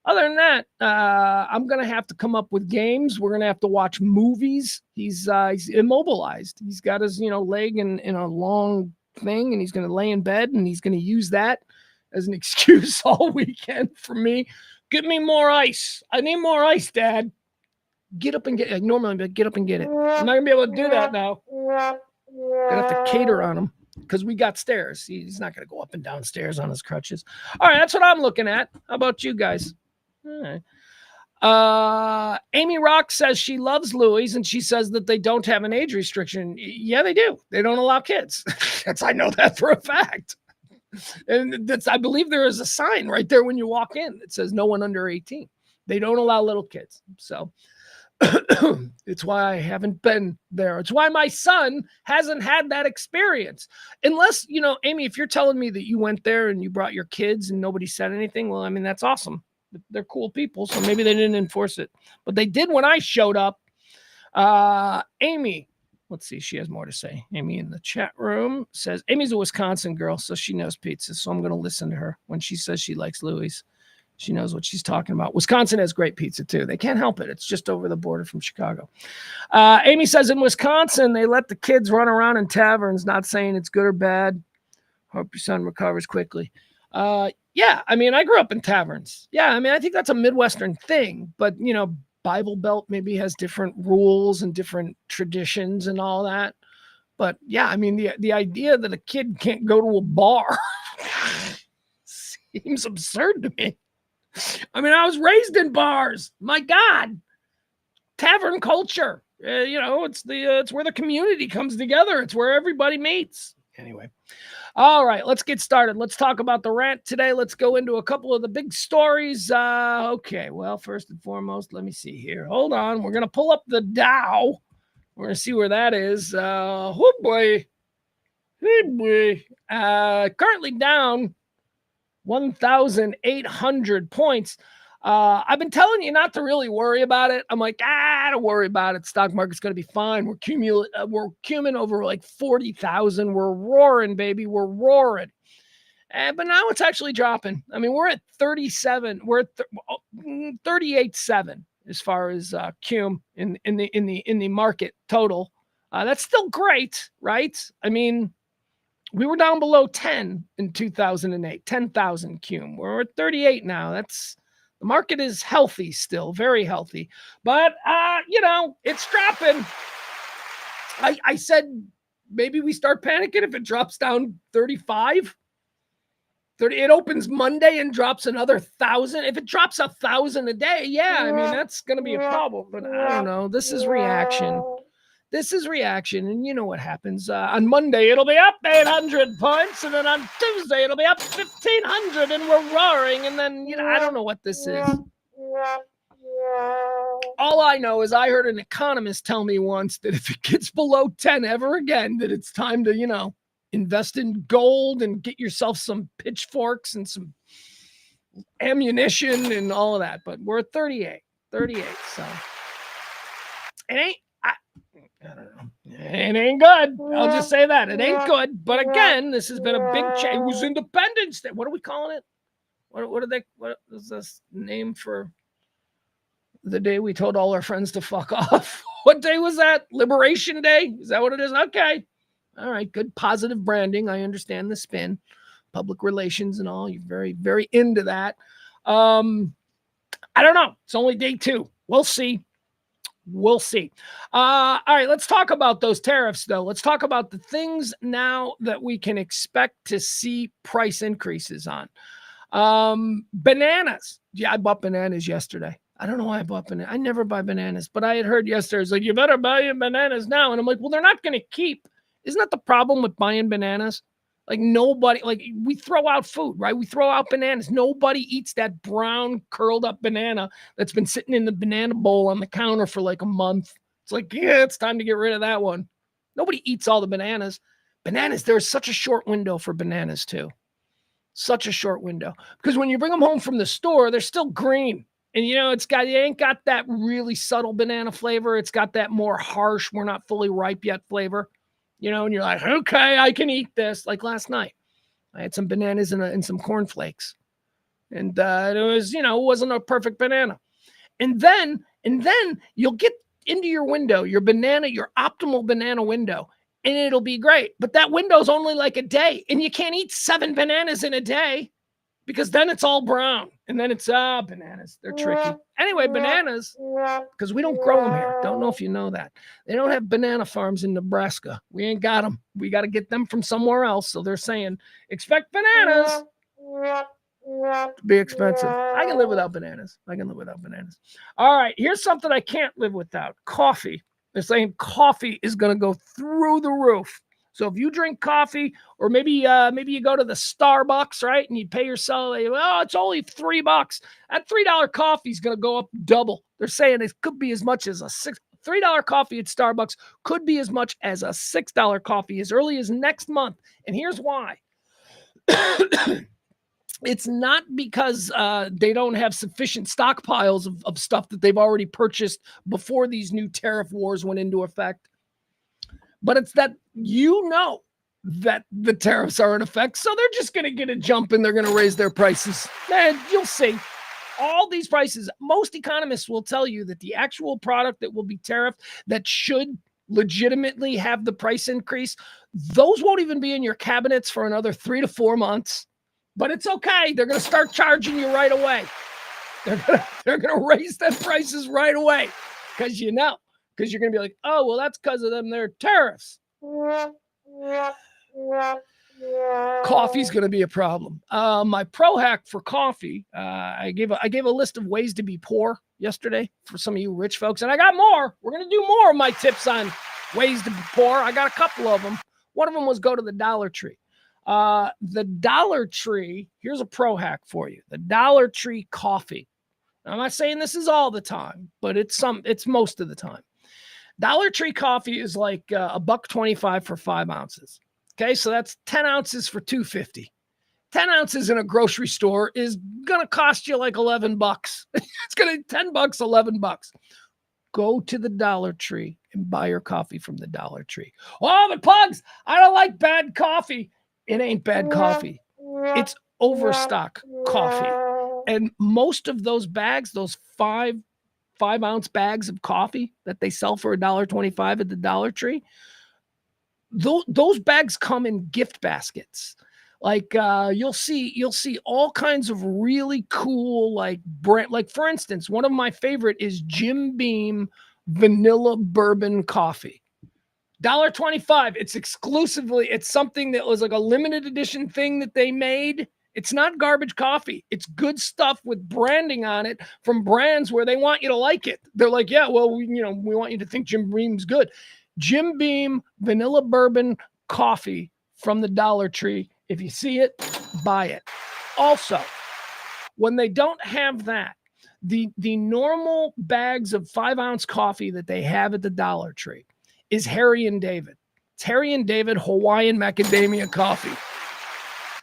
Other than that, I'm going to have to come up with games. We're going to have to watch movies. He's immobilized. He's got his, leg in a long thing, and he's going to lay in bed, and he's going to use that as an excuse all weekend for me. Get me more ice. I need more ice, Dad. Get up and get it. Normally, but get up and get it. I'm not going to be able to do that now. Gonna have to cater on him because we got stairs. He's not going to go up and down stairs on his crutches. All right, that's what I'm looking at. How about you guys? All right. Amy Rock says she loves Louis, and she says that they don't have an age restriction. Yeah, they do. They don't allow kids. I know that for a fact. And I believe there is a sign right there when you walk in that says no one under 18. They don't allow little kids. So it's why I haven't been there. It's why my son hasn't had that experience. Unless, Amy, if you're telling me that you went there and you brought your kids and nobody said anything, well, I mean, that's awesome. They're cool people, so maybe they didn't enforce it. But they did when I showed up. Amy, let's see, she has more to say. Amy in the chat room says, Amy's a Wisconsin girl, so she knows pizza. So I'm going to listen to her when she says she likes Louis. She knows what she's talking about. Wisconsin has great pizza, too. They can't help it. It's just over the border from Chicago. Amy says in Wisconsin, they let the kids run around in taverns, not saying it's good or bad. Hope your son recovers quickly. Yeah, I mean, I grew up in taverns. Yeah, I mean, I think that's a Midwestern thing. But, Bible Belt maybe has different rules and different traditions and all that. But, yeah, I mean, the idea that a kid can't go to a bar seems absurd to me. I mean, I was raised in bars. My God. Tavern culture. It's where the community comes together. It's where everybody meets. Anyway. All right, let's get started. Let's talk about the rant today. Let's go into a couple of the big stories. Okay, well, first and foremost, let me see here. Hold on. We're going to pull up the Dow. We're going to see where that is. Oh, boy. Hey, boy. Currently down 1,800 points. I've been telling you not to really worry about it. I'm like, don't worry about it. Stock market's going to be fine. We're cuming over like 40,000. We're roaring, baby. We're roaring. But now it's actually dropping. I mean, we're at 37. We're at 38.7 as far as cum in the market total. That's still great, right? I mean, we were down below 10 in 2008, 10,000 cum. We're at 38 now. The market is healthy still, very healthy. But, it's dropping. I said maybe we start panicking if it drops down 35. It opens Monday and drops another 1,000. If it drops 1,000 a day, yeah, I mean, that's going to be a problem. But I don't know. This is reaction. And you know what happens. On Monday, it'll be up 800 points, and then on Tuesday, it'll be up 1,500, and we're roaring, and then, I don't know what this is. All I know is I heard an economist tell me once that if it gets below 10 ever again, that it's time to, invest in gold and get yourself some pitchforks and some ammunition and all of that. But we're at 38, so it ain't. I don't know. It ain't good. I'll just say that. It ain't good. But again, this has been a big change. It was Independence Day. What are we calling it? What is this name for the day we told all our friends to fuck off? What day was that? Liberation Day? Is that what it is? Okay. All right. Good positive branding. I understand the spin. Public relations and all. You're very, very into that. I don't know. It's only day 2. We'll see. All right, let's talk about those tariffs, though. Let's talk about the things now that we can expect to see price increases on. Bananas. Yeah, I bought bananas yesterday. I don't know why I bought bananas. I never buy bananas, but I had heard yesterday, it's like, you better buy your bananas now. And I'm like, well, they're not going to keep Isn't that the problem with buying bananas? Like nobody, like we throw out food, right? We throw out bananas. Nobody eats that brown curled up banana that's been sitting in the banana bowl on the counter for like a month. It's like, yeah, it's time to get rid of that one. Nobody eats all the bananas. Bananas, there's such a short window for bananas too. Such a short window. Because when you bring them home from the store, they're still green. And it ain't got that really subtle banana flavor. It's got that more harsh, we're not fully ripe yet flavor. And you're like, okay, I can eat this. Like last night, I had some bananas and some cornflakes. And it was, it wasn't a perfect banana. And then you'll get into your window, your optimal banana window, and it'll be great. But that window's only like a day, and you can't eat 7 bananas in a day because then it's all brown. And then it's, bananas. They're tricky. Anyway, bananas, because we don't grow them here. Don't know if you know that. They don't have banana farms in Nebraska. We ain't got them. We got to get them from somewhere else. So they're saying, expect bananas to be expensive. I can live without bananas. All right, here's something I can't live without. Coffee. They're saying coffee is going to go through the roof. So if you drink coffee, or maybe you go to the Starbucks, right, and you pay yourself, it's only $3. That $3 coffee is going to go up double. They're saying it could be as much as $3 coffee at Starbucks could be as much as a $6 coffee as early as next month. And here's why. It's not because they don't have sufficient stockpiles of stuff that they've already purchased before these new tariff wars went into effect. But it's that that the tariffs are in effect. So they're just going to get a jump and they're going to raise their prices. And you'll see all these prices. Most economists will tell you that the actual product that will be tariffed that should legitimately have the price increase, those won't even be in your cabinets for another 3 to 4 months. But it's okay. They're going to start charging you right away. They're going to raise their prices right away because you're going to be like, oh, well, that's because of them. They're tariffs. Coffee's going to be a problem. My pro hack for coffee, I gave a list of ways to be poor yesterday for some of you rich folks, and I got more. We're going to do more of my tips on ways to be poor. I got a couple of them. One of them was go to the Dollar Tree. The Dollar Tree, here's a pro hack for you. The Dollar Tree coffee. Now, I'm not saying this is all the time, but it's most of the time. Dollar Tree coffee is like $1.25 for 5 ounces. Okay, so that's 10 ounces for $2.50. 10 ounces in a grocery store is gonna cost you like $11. It's gonna be $10, $11. Go to the Dollar Tree and buy your coffee from the Dollar Tree. Oh, but Pugs, I don't like bad coffee. It ain't bad coffee. It's overstock coffee. And most of those bags, those 5-ounce bags of coffee that they sell for $1.25 at the Dollar Tree, those bags come in gift baskets. Like you'll see all kinds of really cool brand. Like for instance, one of my favorite is Jim Beam vanilla bourbon coffee. $1.25. It's something that was like a limited edition thing that they made. It's not garbage coffee. It's good stuff with branding on it from brands where they want you to like it. They're like, yeah, well, we want you to think Jim Beam's good. Jim Beam vanilla bourbon coffee from the Dollar Tree. If you see it, buy it. Also, when they don't have that, the normal bags of 5-ounce coffee that they have at the Dollar Tree is Harry and David. It's Harry and David Hawaiian macadamia coffee.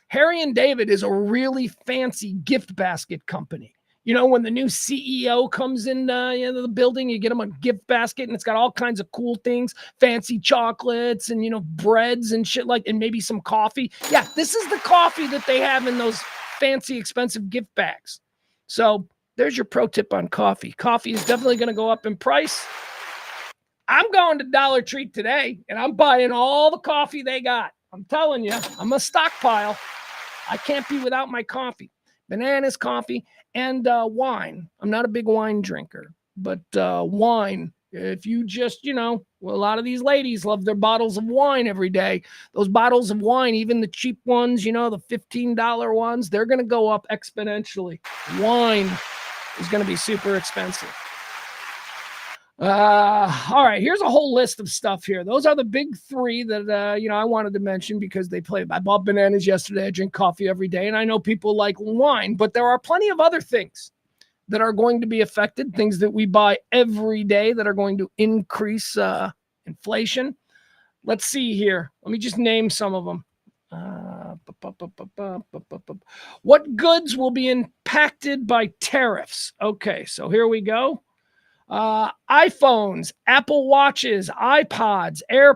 Harry and David is a really fancy gift basket company. When the new CEO comes in the building, you get them a gift basket and it's got all kinds of cool things, fancy chocolates and, breads and shit and maybe some coffee. Yeah, this is the coffee that they have in those fancy, expensive gift bags. So there's your pro tip on coffee. Coffee is definitely going to go up in price. I'm going to Dollar Tree today and I'm buying all the coffee they got. I'm telling you, I'm a stockpile. I can't be without my coffee. Bananas, coffee, and wine. I'm not a big wine drinker, but wine, if you just, a lot of these ladies love their bottles of wine every day. Those bottles of wine, even the cheap ones, the $15 ones, they're going to go up exponentially. Wine is going to be super expensive. All right, here's a whole list of stuff here. Those are the big three that I wanted to mention because they play. I bought bananas yesterday. I drink coffee every day, and I know people like wine, but there are plenty of other things that are going to be affected, things that we buy every day that are going to increase inflation. Let's see here. Let me just name some of them. What goods will be impacted by tariffs? Okay, so here we go. iPhones, Apple Watches, iPods, AirPods.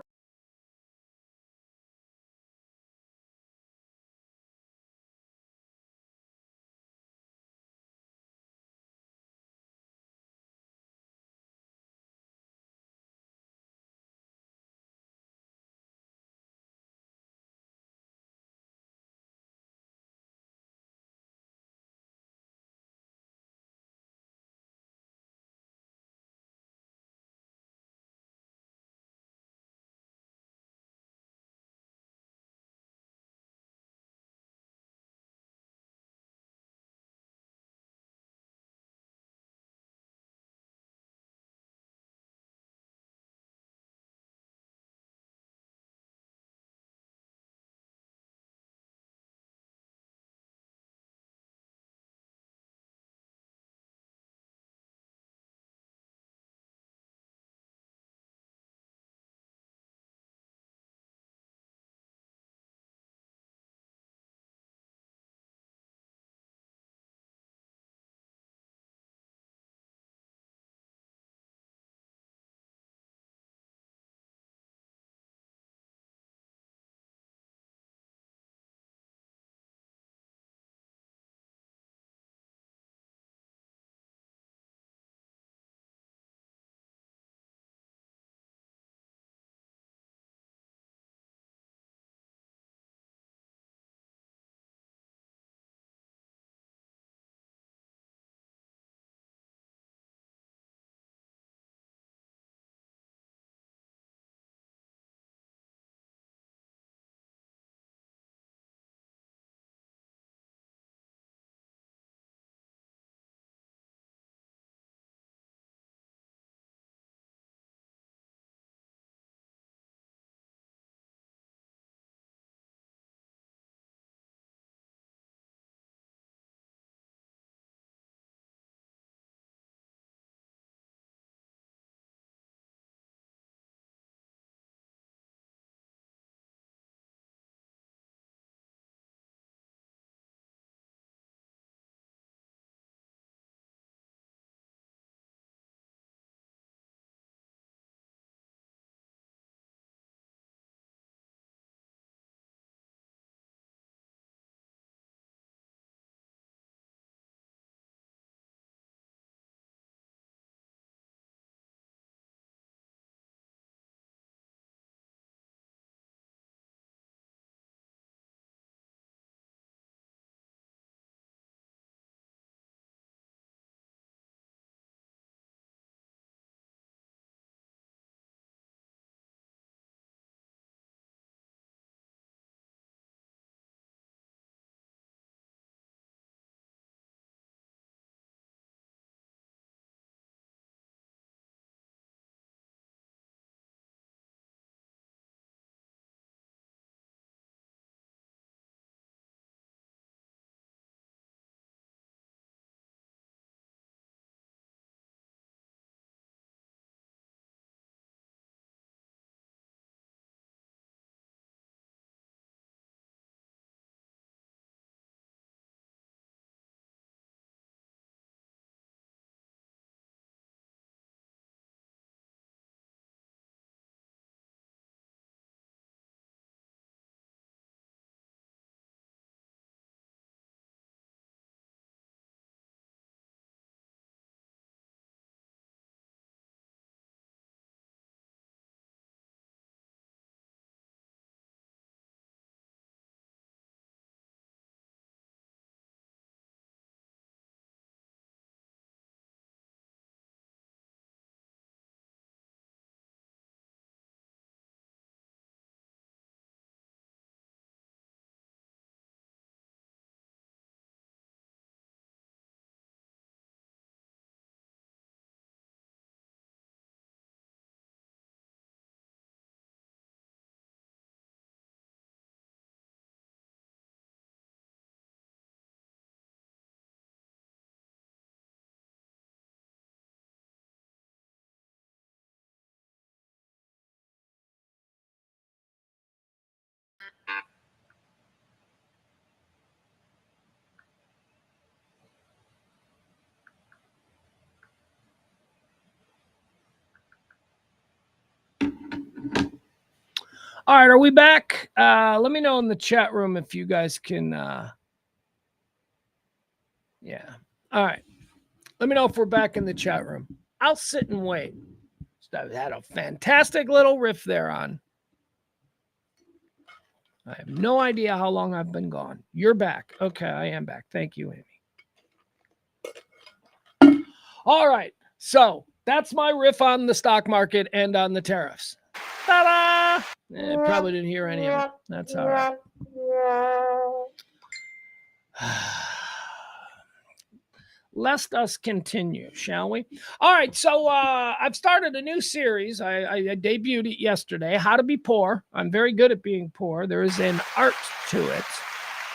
All right, are we back? Let me know in the chat room if you guys can. Yeah. All right. Let me know if we're back in the chat room. I'll sit and wait. So I had a fantastic little riff there on. I have no idea how long I've been gone. You're back. Okay, I am back. Thank you, Amy. All right. So that's my riff on the stock market and on the tariffs. Ta-da! Probably didn't hear any of it. That's all right. Let us continue, shall we? All right, so I've started a new series. I debuted it yesterday, How to Be Poor. I'm very good at being poor. There is an art to it.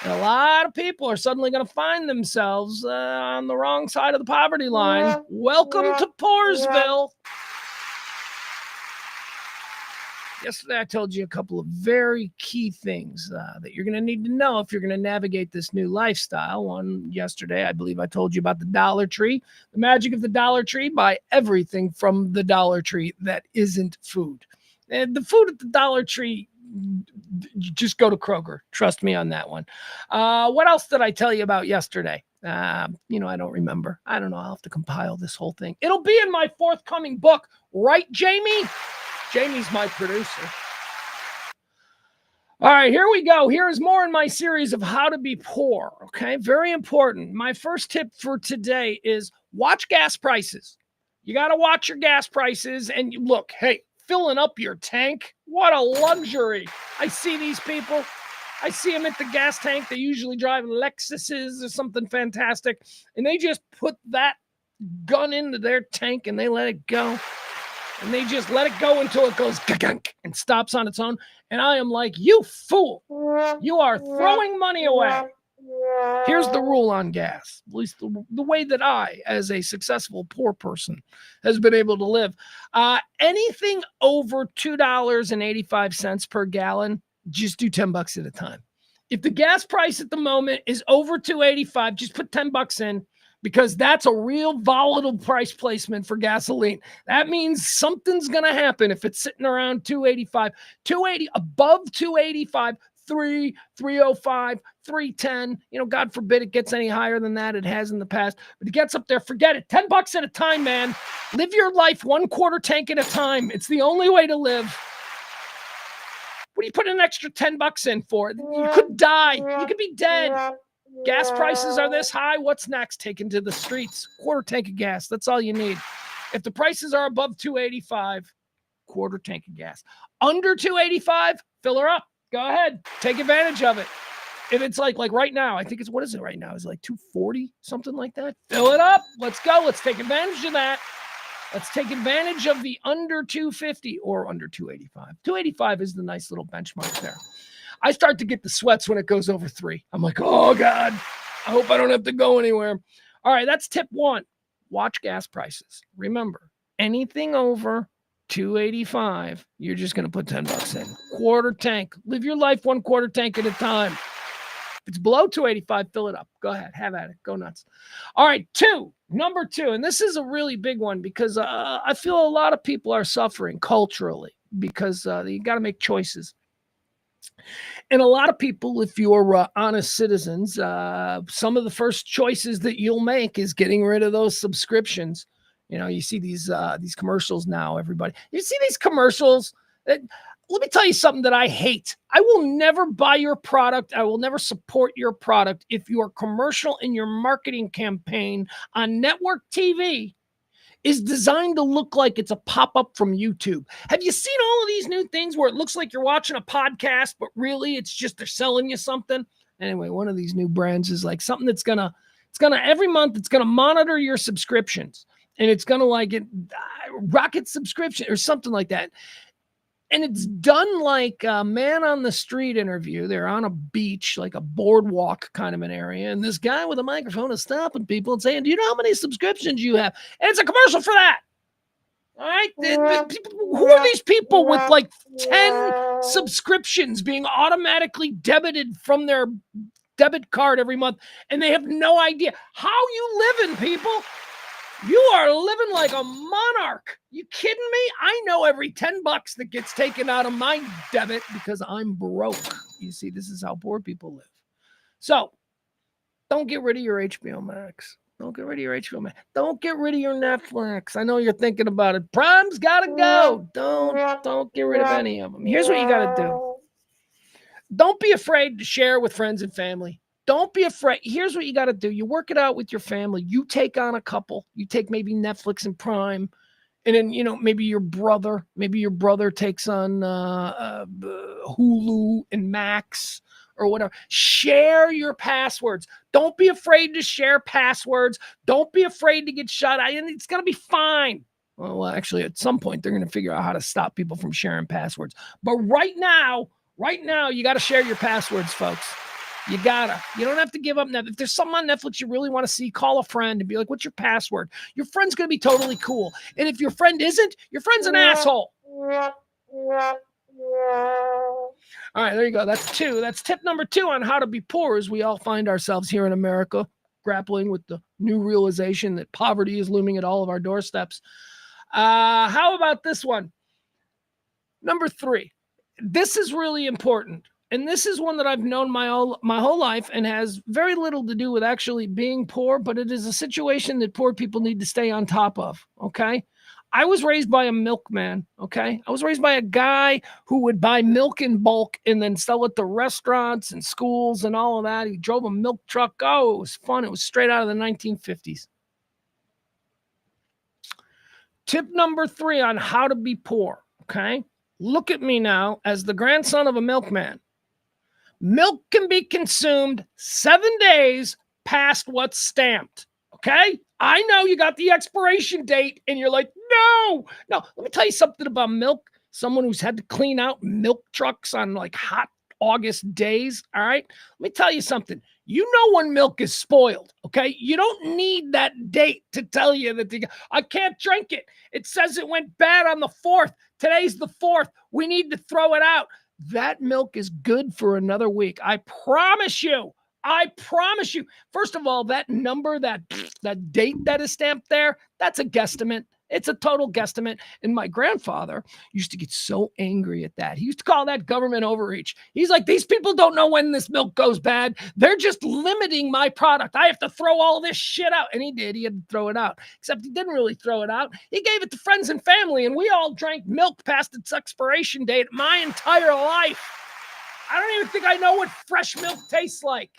And a lot of people are suddenly going to find themselves on the wrong side of the poverty line. Welcome to Poorsville. Yesterday, I told you a couple of very key things that you're going to need to know if you're going to navigate this new lifestyle. One yesterday, I believe I told you about the Dollar Tree, the magic of the Dollar Tree. Buy everything from the Dollar Tree that isn't food. And the food at the Dollar Tree, just go to Kroger. Trust me on that one. What else did I tell you about yesterday? I don't remember. I don't know. I'll have to compile this whole thing. It'll be in my forthcoming book, right, Jamie? Jamie's my producer. All right, here we go. Here is more in my series of How to Be Poor. Okay, very important. My first tip for today is watch gas prices. You got to watch your gas prices. And look, hey, filling up your tank, what a luxury. I see these people. I see them at the gas tank. They usually drive Lexuses or something fantastic. And they just put that gun into their tank and they let it go. And they just let it go until it goes gunk and stops on its own. And I am like, you fool. You are throwing money away. Here's the rule on gas, at least the way that I, as a successful poor person, has been able to live. Anything over $2.85 per gallon, just do $10 at a time. If the gas price at the moment is over $2.85, just put $10 in. Because that's a real volatile price placement for gasoline. That means something's going to happen if it's sitting around 285, 280, above 285, 305, 310. God forbid it gets any higher than that. It has in the past. But it gets up there, forget it. $10 at a time, man. Live your life 1/4 tank at a time. It's the only way to live. What do you put an extra $10 in for? You could die. You could be dead. Gas prices are this high. What's next? Taken to the streets. 1/4 tank of gas. That's all you need. If the prices are above 285, 1/4 tank of gas. Under 285, fill her up. Go ahead. Take advantage of it. If it's like right now, I think it's, what is it right now? It's like 240, something like that. Fill it up. Let's go. Let's take advantage of that. Let's take advantage of the under 250 or under 285. 285 is the nice little benchmark there. I start to get the sweats when it goes over 3. I'm like, oh, God, I hope I don't have to go anywhere. All right, that's tip 1. Watch gas prices. Remember, anything over 285, you're just going to put $10 in. 1/4 tank. Live your life 1/4 tank at a time. If it's below 285, fill it up. Go ahead. Have at it. Go nuts. All right, number 2, and this is a really big one because I feel a lot of people are suffering culturally because you got to make choices. And a lot of people, if you're honest citizens, some of the first choices that you'll make is getting rid of those subscriptions. You see these commercials now, everybody. You see these commercials. Let me tell you something that I hate. I will never buy your product. I will never support your product if your commercial in your marketing campaign on network TV is designed to look like it's a pop-up from YouTube. Have you seen all of these new things where it looks like you're watching a podcast, but really it's just they're selling you something? Anyway, one of these new brands is like something that's gonna every month it's gonna monitor your subscriptions, and it's gonna like it rocket subscription or something like that. And it's done like a man on the street interview. They're on a beach, like a boardwalk kind of an area. And this guy with a microphone is stopping people and saying, do you know how many subscriptions you have? And it's a commercial for that. All right. Who are these people with like 10 subscriptions being automatically debited from their debit card every month, and they have no idea how you living, people. You are living like a monarch. You kidding me? I know every $10 that gets taken out of my debit because I'm broke. You see, this is how poor people live. So don't get rid of your HBO Max. Don't get rid of your HBO Max. Don't get rid of your Netflix. I know you're thinking about it. Prime's got to go. Don't get rid of any of them. Here's what you got to do. Don't be afraid to share with friends and family. Don't be afraid. Here's what you got to do. You work it out with your family. You take on a couple. You take maybe Netflix and Prime. And then, maybe your brother takes on Hulu and Max or whatever. Share your passwords. Don't be afraid to share passwords. Don't be afraid to get shut out. And it's going to be fine. Well, actually, at some point, they're going to figure out how to stop people from sharing passwords. But right now, you got to share your passwords, folks. You gotta. You don't have to give up Netflix. If there's something on Netflix you really want to see, call a friend and be like, what's your password? Your friend's going to be totally cool. And if your friend isn't, your friend's an asshole. All right, there you go. That's 2. That's tip number 2 on how to be poor as we all find ourselves here in America, grappling with the new realization that poverty is looming at all of our doorsteps. How about this one? Number 3. This is really important. And this is one that I've known my whole life and has very little to do with actually being poor, but it is a situation that poor people need to stay on top of, okay? I was raised by a milkman, okay? I was raised by a guy who would buy milk in bulk and then sell it to restaurants and schools and all of that. He drove a milk truck. Oh, it was fun. It was straight out of the 1950s. Tip number 3 on how to be poor, okay? Look at me now as the grandson of a milkman. Milk can be consumed 7 days past what's stamped, okay? I know you got the expiration date and you're like, no. Let me tell you something about milk. Someone who's had to clean out milk trucks on like hot August days, all right? Let me tell you something. You know when milk is spoiled, okay? You don't need that date to tell you that I can't drink it. It says it went bad on the 4th. Today's the 4th. We need to throw it out. That milk is good for another week. I promise you. First of all, that number, that date that is stamped there, that's a guesstimate. It's a total guesstimate. And my grandfather used to get so angry at that. He used to call that government overreach. He's like, these people don't know when this milk goes bad. They're just limiting my product. I have to throw all this shit out. And he did. He had to throw it out. Except he didn't really throw it out. He gave it to friends and family, and we all drank milk past its expiration date my entire life. I don't even think I know what fresh milk tastes like.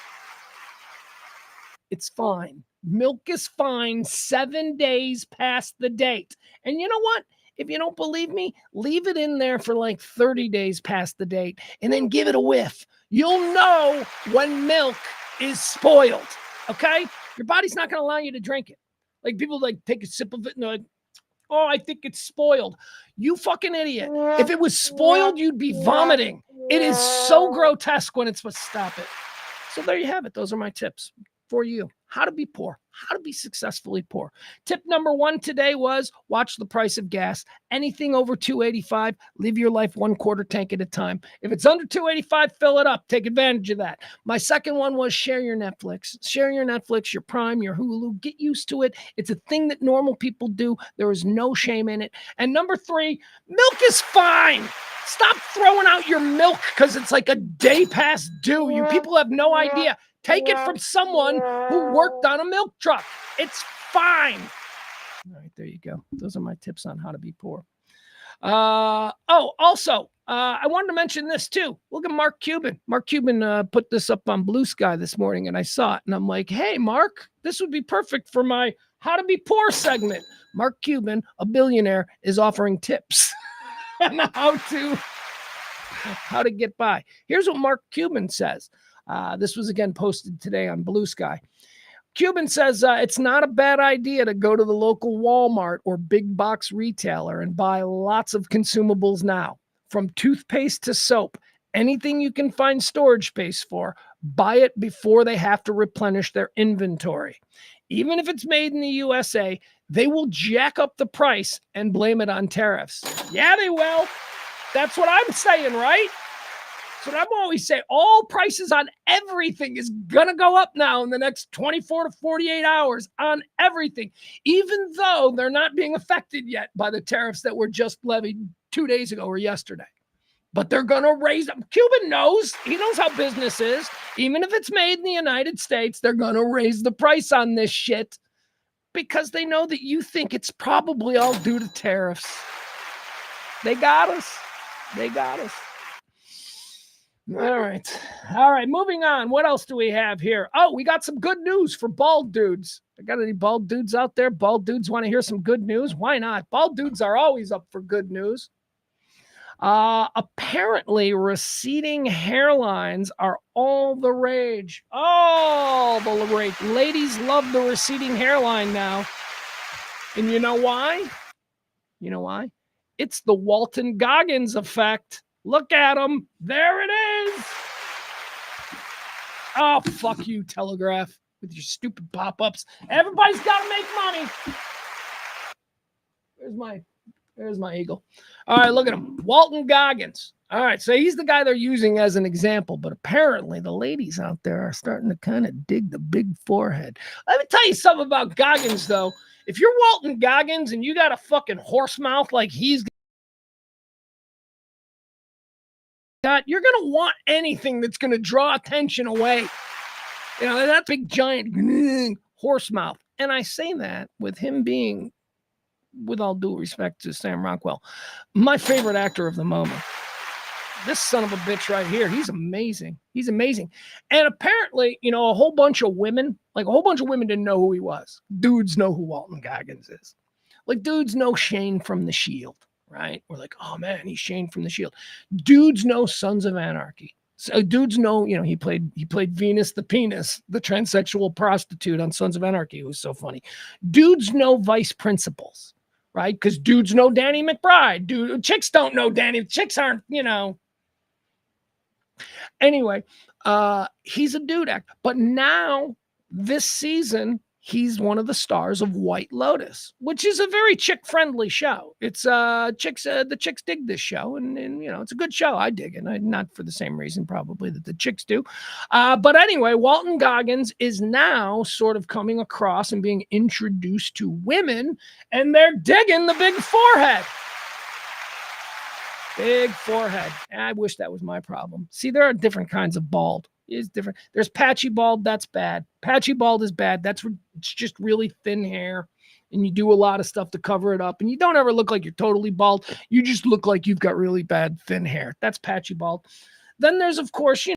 It's fine. Milk is fine 7 days past the date. And you know what? If you don't believe me, leave it in there for like 30 days past the date and then give it a whiff. You'll know when milk is spoiled, okay? Your body's not going to allow you to drink it. Like people like take a sip of it and they're like, oh, I think it's spoiled. You fucking idiot. If it was spoiled, you'd be vomiting. It is so grotesque when it's supposed to stop it. So there you have it. Those are my tips for you. How to be poor, how to be successfully poor. Tip number 1 today was watch the price of gas. Anything over $2.85, live your life 1/4 tank at a time. If it's under $2.85, fill it up. Take advantage of that. My second one was share your Netflix. Share your Netflix, your Prime, your Hulu. Get used to it. It's a thing that normal people do. There is no shame in it. And number 3, milk is fine. Stop throwing out your milk because it's like a day past due. You people have no idea. Take it from someone who worked on a milk truck. It's fine. All right, there you go. Those are my tips on how to be poor. Also, I wanted to mention this too. Look at Mark Cuban. Mark Cuban put this up on Blue Sky this morning, and I saw it, and I'm like, hey, Mark, this would be perfect for my How to Be Poor segment. Mark Cuban, a billionaire, is offering tips on how to get by. Here's what Mark Cuban says. This was again posted today on Blue Sky. Cuban says it's not a bad idea to go to the local Walmart or big box retailer and buy lots of consumables now. From toothpaste to soap, anything you can find storage space for, buy it before they have to replenish their inventory. Even if it's made in the USA, they will jack up the price and blame it on tariffs. Yeah, they will. That's what I'm saying, right? That's what I'm always saying. All prices on everything is going to go up now in the next 24 to 48 hours on everything, even though they're not being affected yet by the tariffs that were just levied 2 days ago or yesterday. But they're going to raise them. Cuban knows. He knows how business is. Even if it's made in the United States, they're going to raise the price on this shit because they know that you think it's probably all due to tariffs. They got us. They got us. All right, moving on. What else do we have here? Oh, we got some good news for bald dudes. I got any bald dudes out there? Bald dudes want to hear some good news? Why not? Bald dudes are always up for good news. Apparently, receding hairlines are all the rage. All the rage. Ladies love the receding hairline now. And you know why? You know why? It's the Walton Goggins effect. Look at him. There it is. Oh, fuck you, Telegraph, with your stupid pop-ups. Everybody's got to make money. There's my eagle. All right, look at him. Walton Goggins. All right, so he's the guy they're using as an example, but apparently the ladies out there are starting to kind of dig the big forehead. Let me tell you something about Goggins, though. If you're Walton Goggins and you got a fucking horse mouth like he's got, you're going to want anything that's going to draw attention away. You know, that big giant horse mouth. And I say that with him being, with all due respect to Sam Rockwell, my favorite actor of the moment. This son of a bitch right here, he's amazing. He's amazing. And apparently, you know, a whole bunch of women didn't know who he was. Dudes know who Walton Goggins is. Like, dudes know Shane from The Shield, right? We're like, oh man, he's Shane from The Shield. Dudes know Sons of Anarchy. So dudes know, you know, he played Venus the Penis, the transsexual prostitute on Sons of Anarchy. It was so funny. Dudes know Vice Principals, right? Because dudes know Danny McBride. Chicks don't know Danny. Chicks aren't, you know. Anyway, he's a dude actor. But now, this season, he's one of the stars of White Lotus, which is a very chick-friendly show. It's the chicks dig this show, and you know, it's a good show. I dig it. Not for the same reason probably that the chicks do. But anyway, Walton Goggins is now sort of coming across and being introduced to women, and they're digging the big forehead. Big forehead. I wish that was my problem. See, there are different kinds of bald. It's different. There's patchy bald. That's bad. Patchy bald is bad. It's just really thin hair, and you do a lot of stuff to cover it up, and you don't ever look like you're totally bald. You just look like you've got really bad thin hair. That's patchy bald. Then there's, of course, you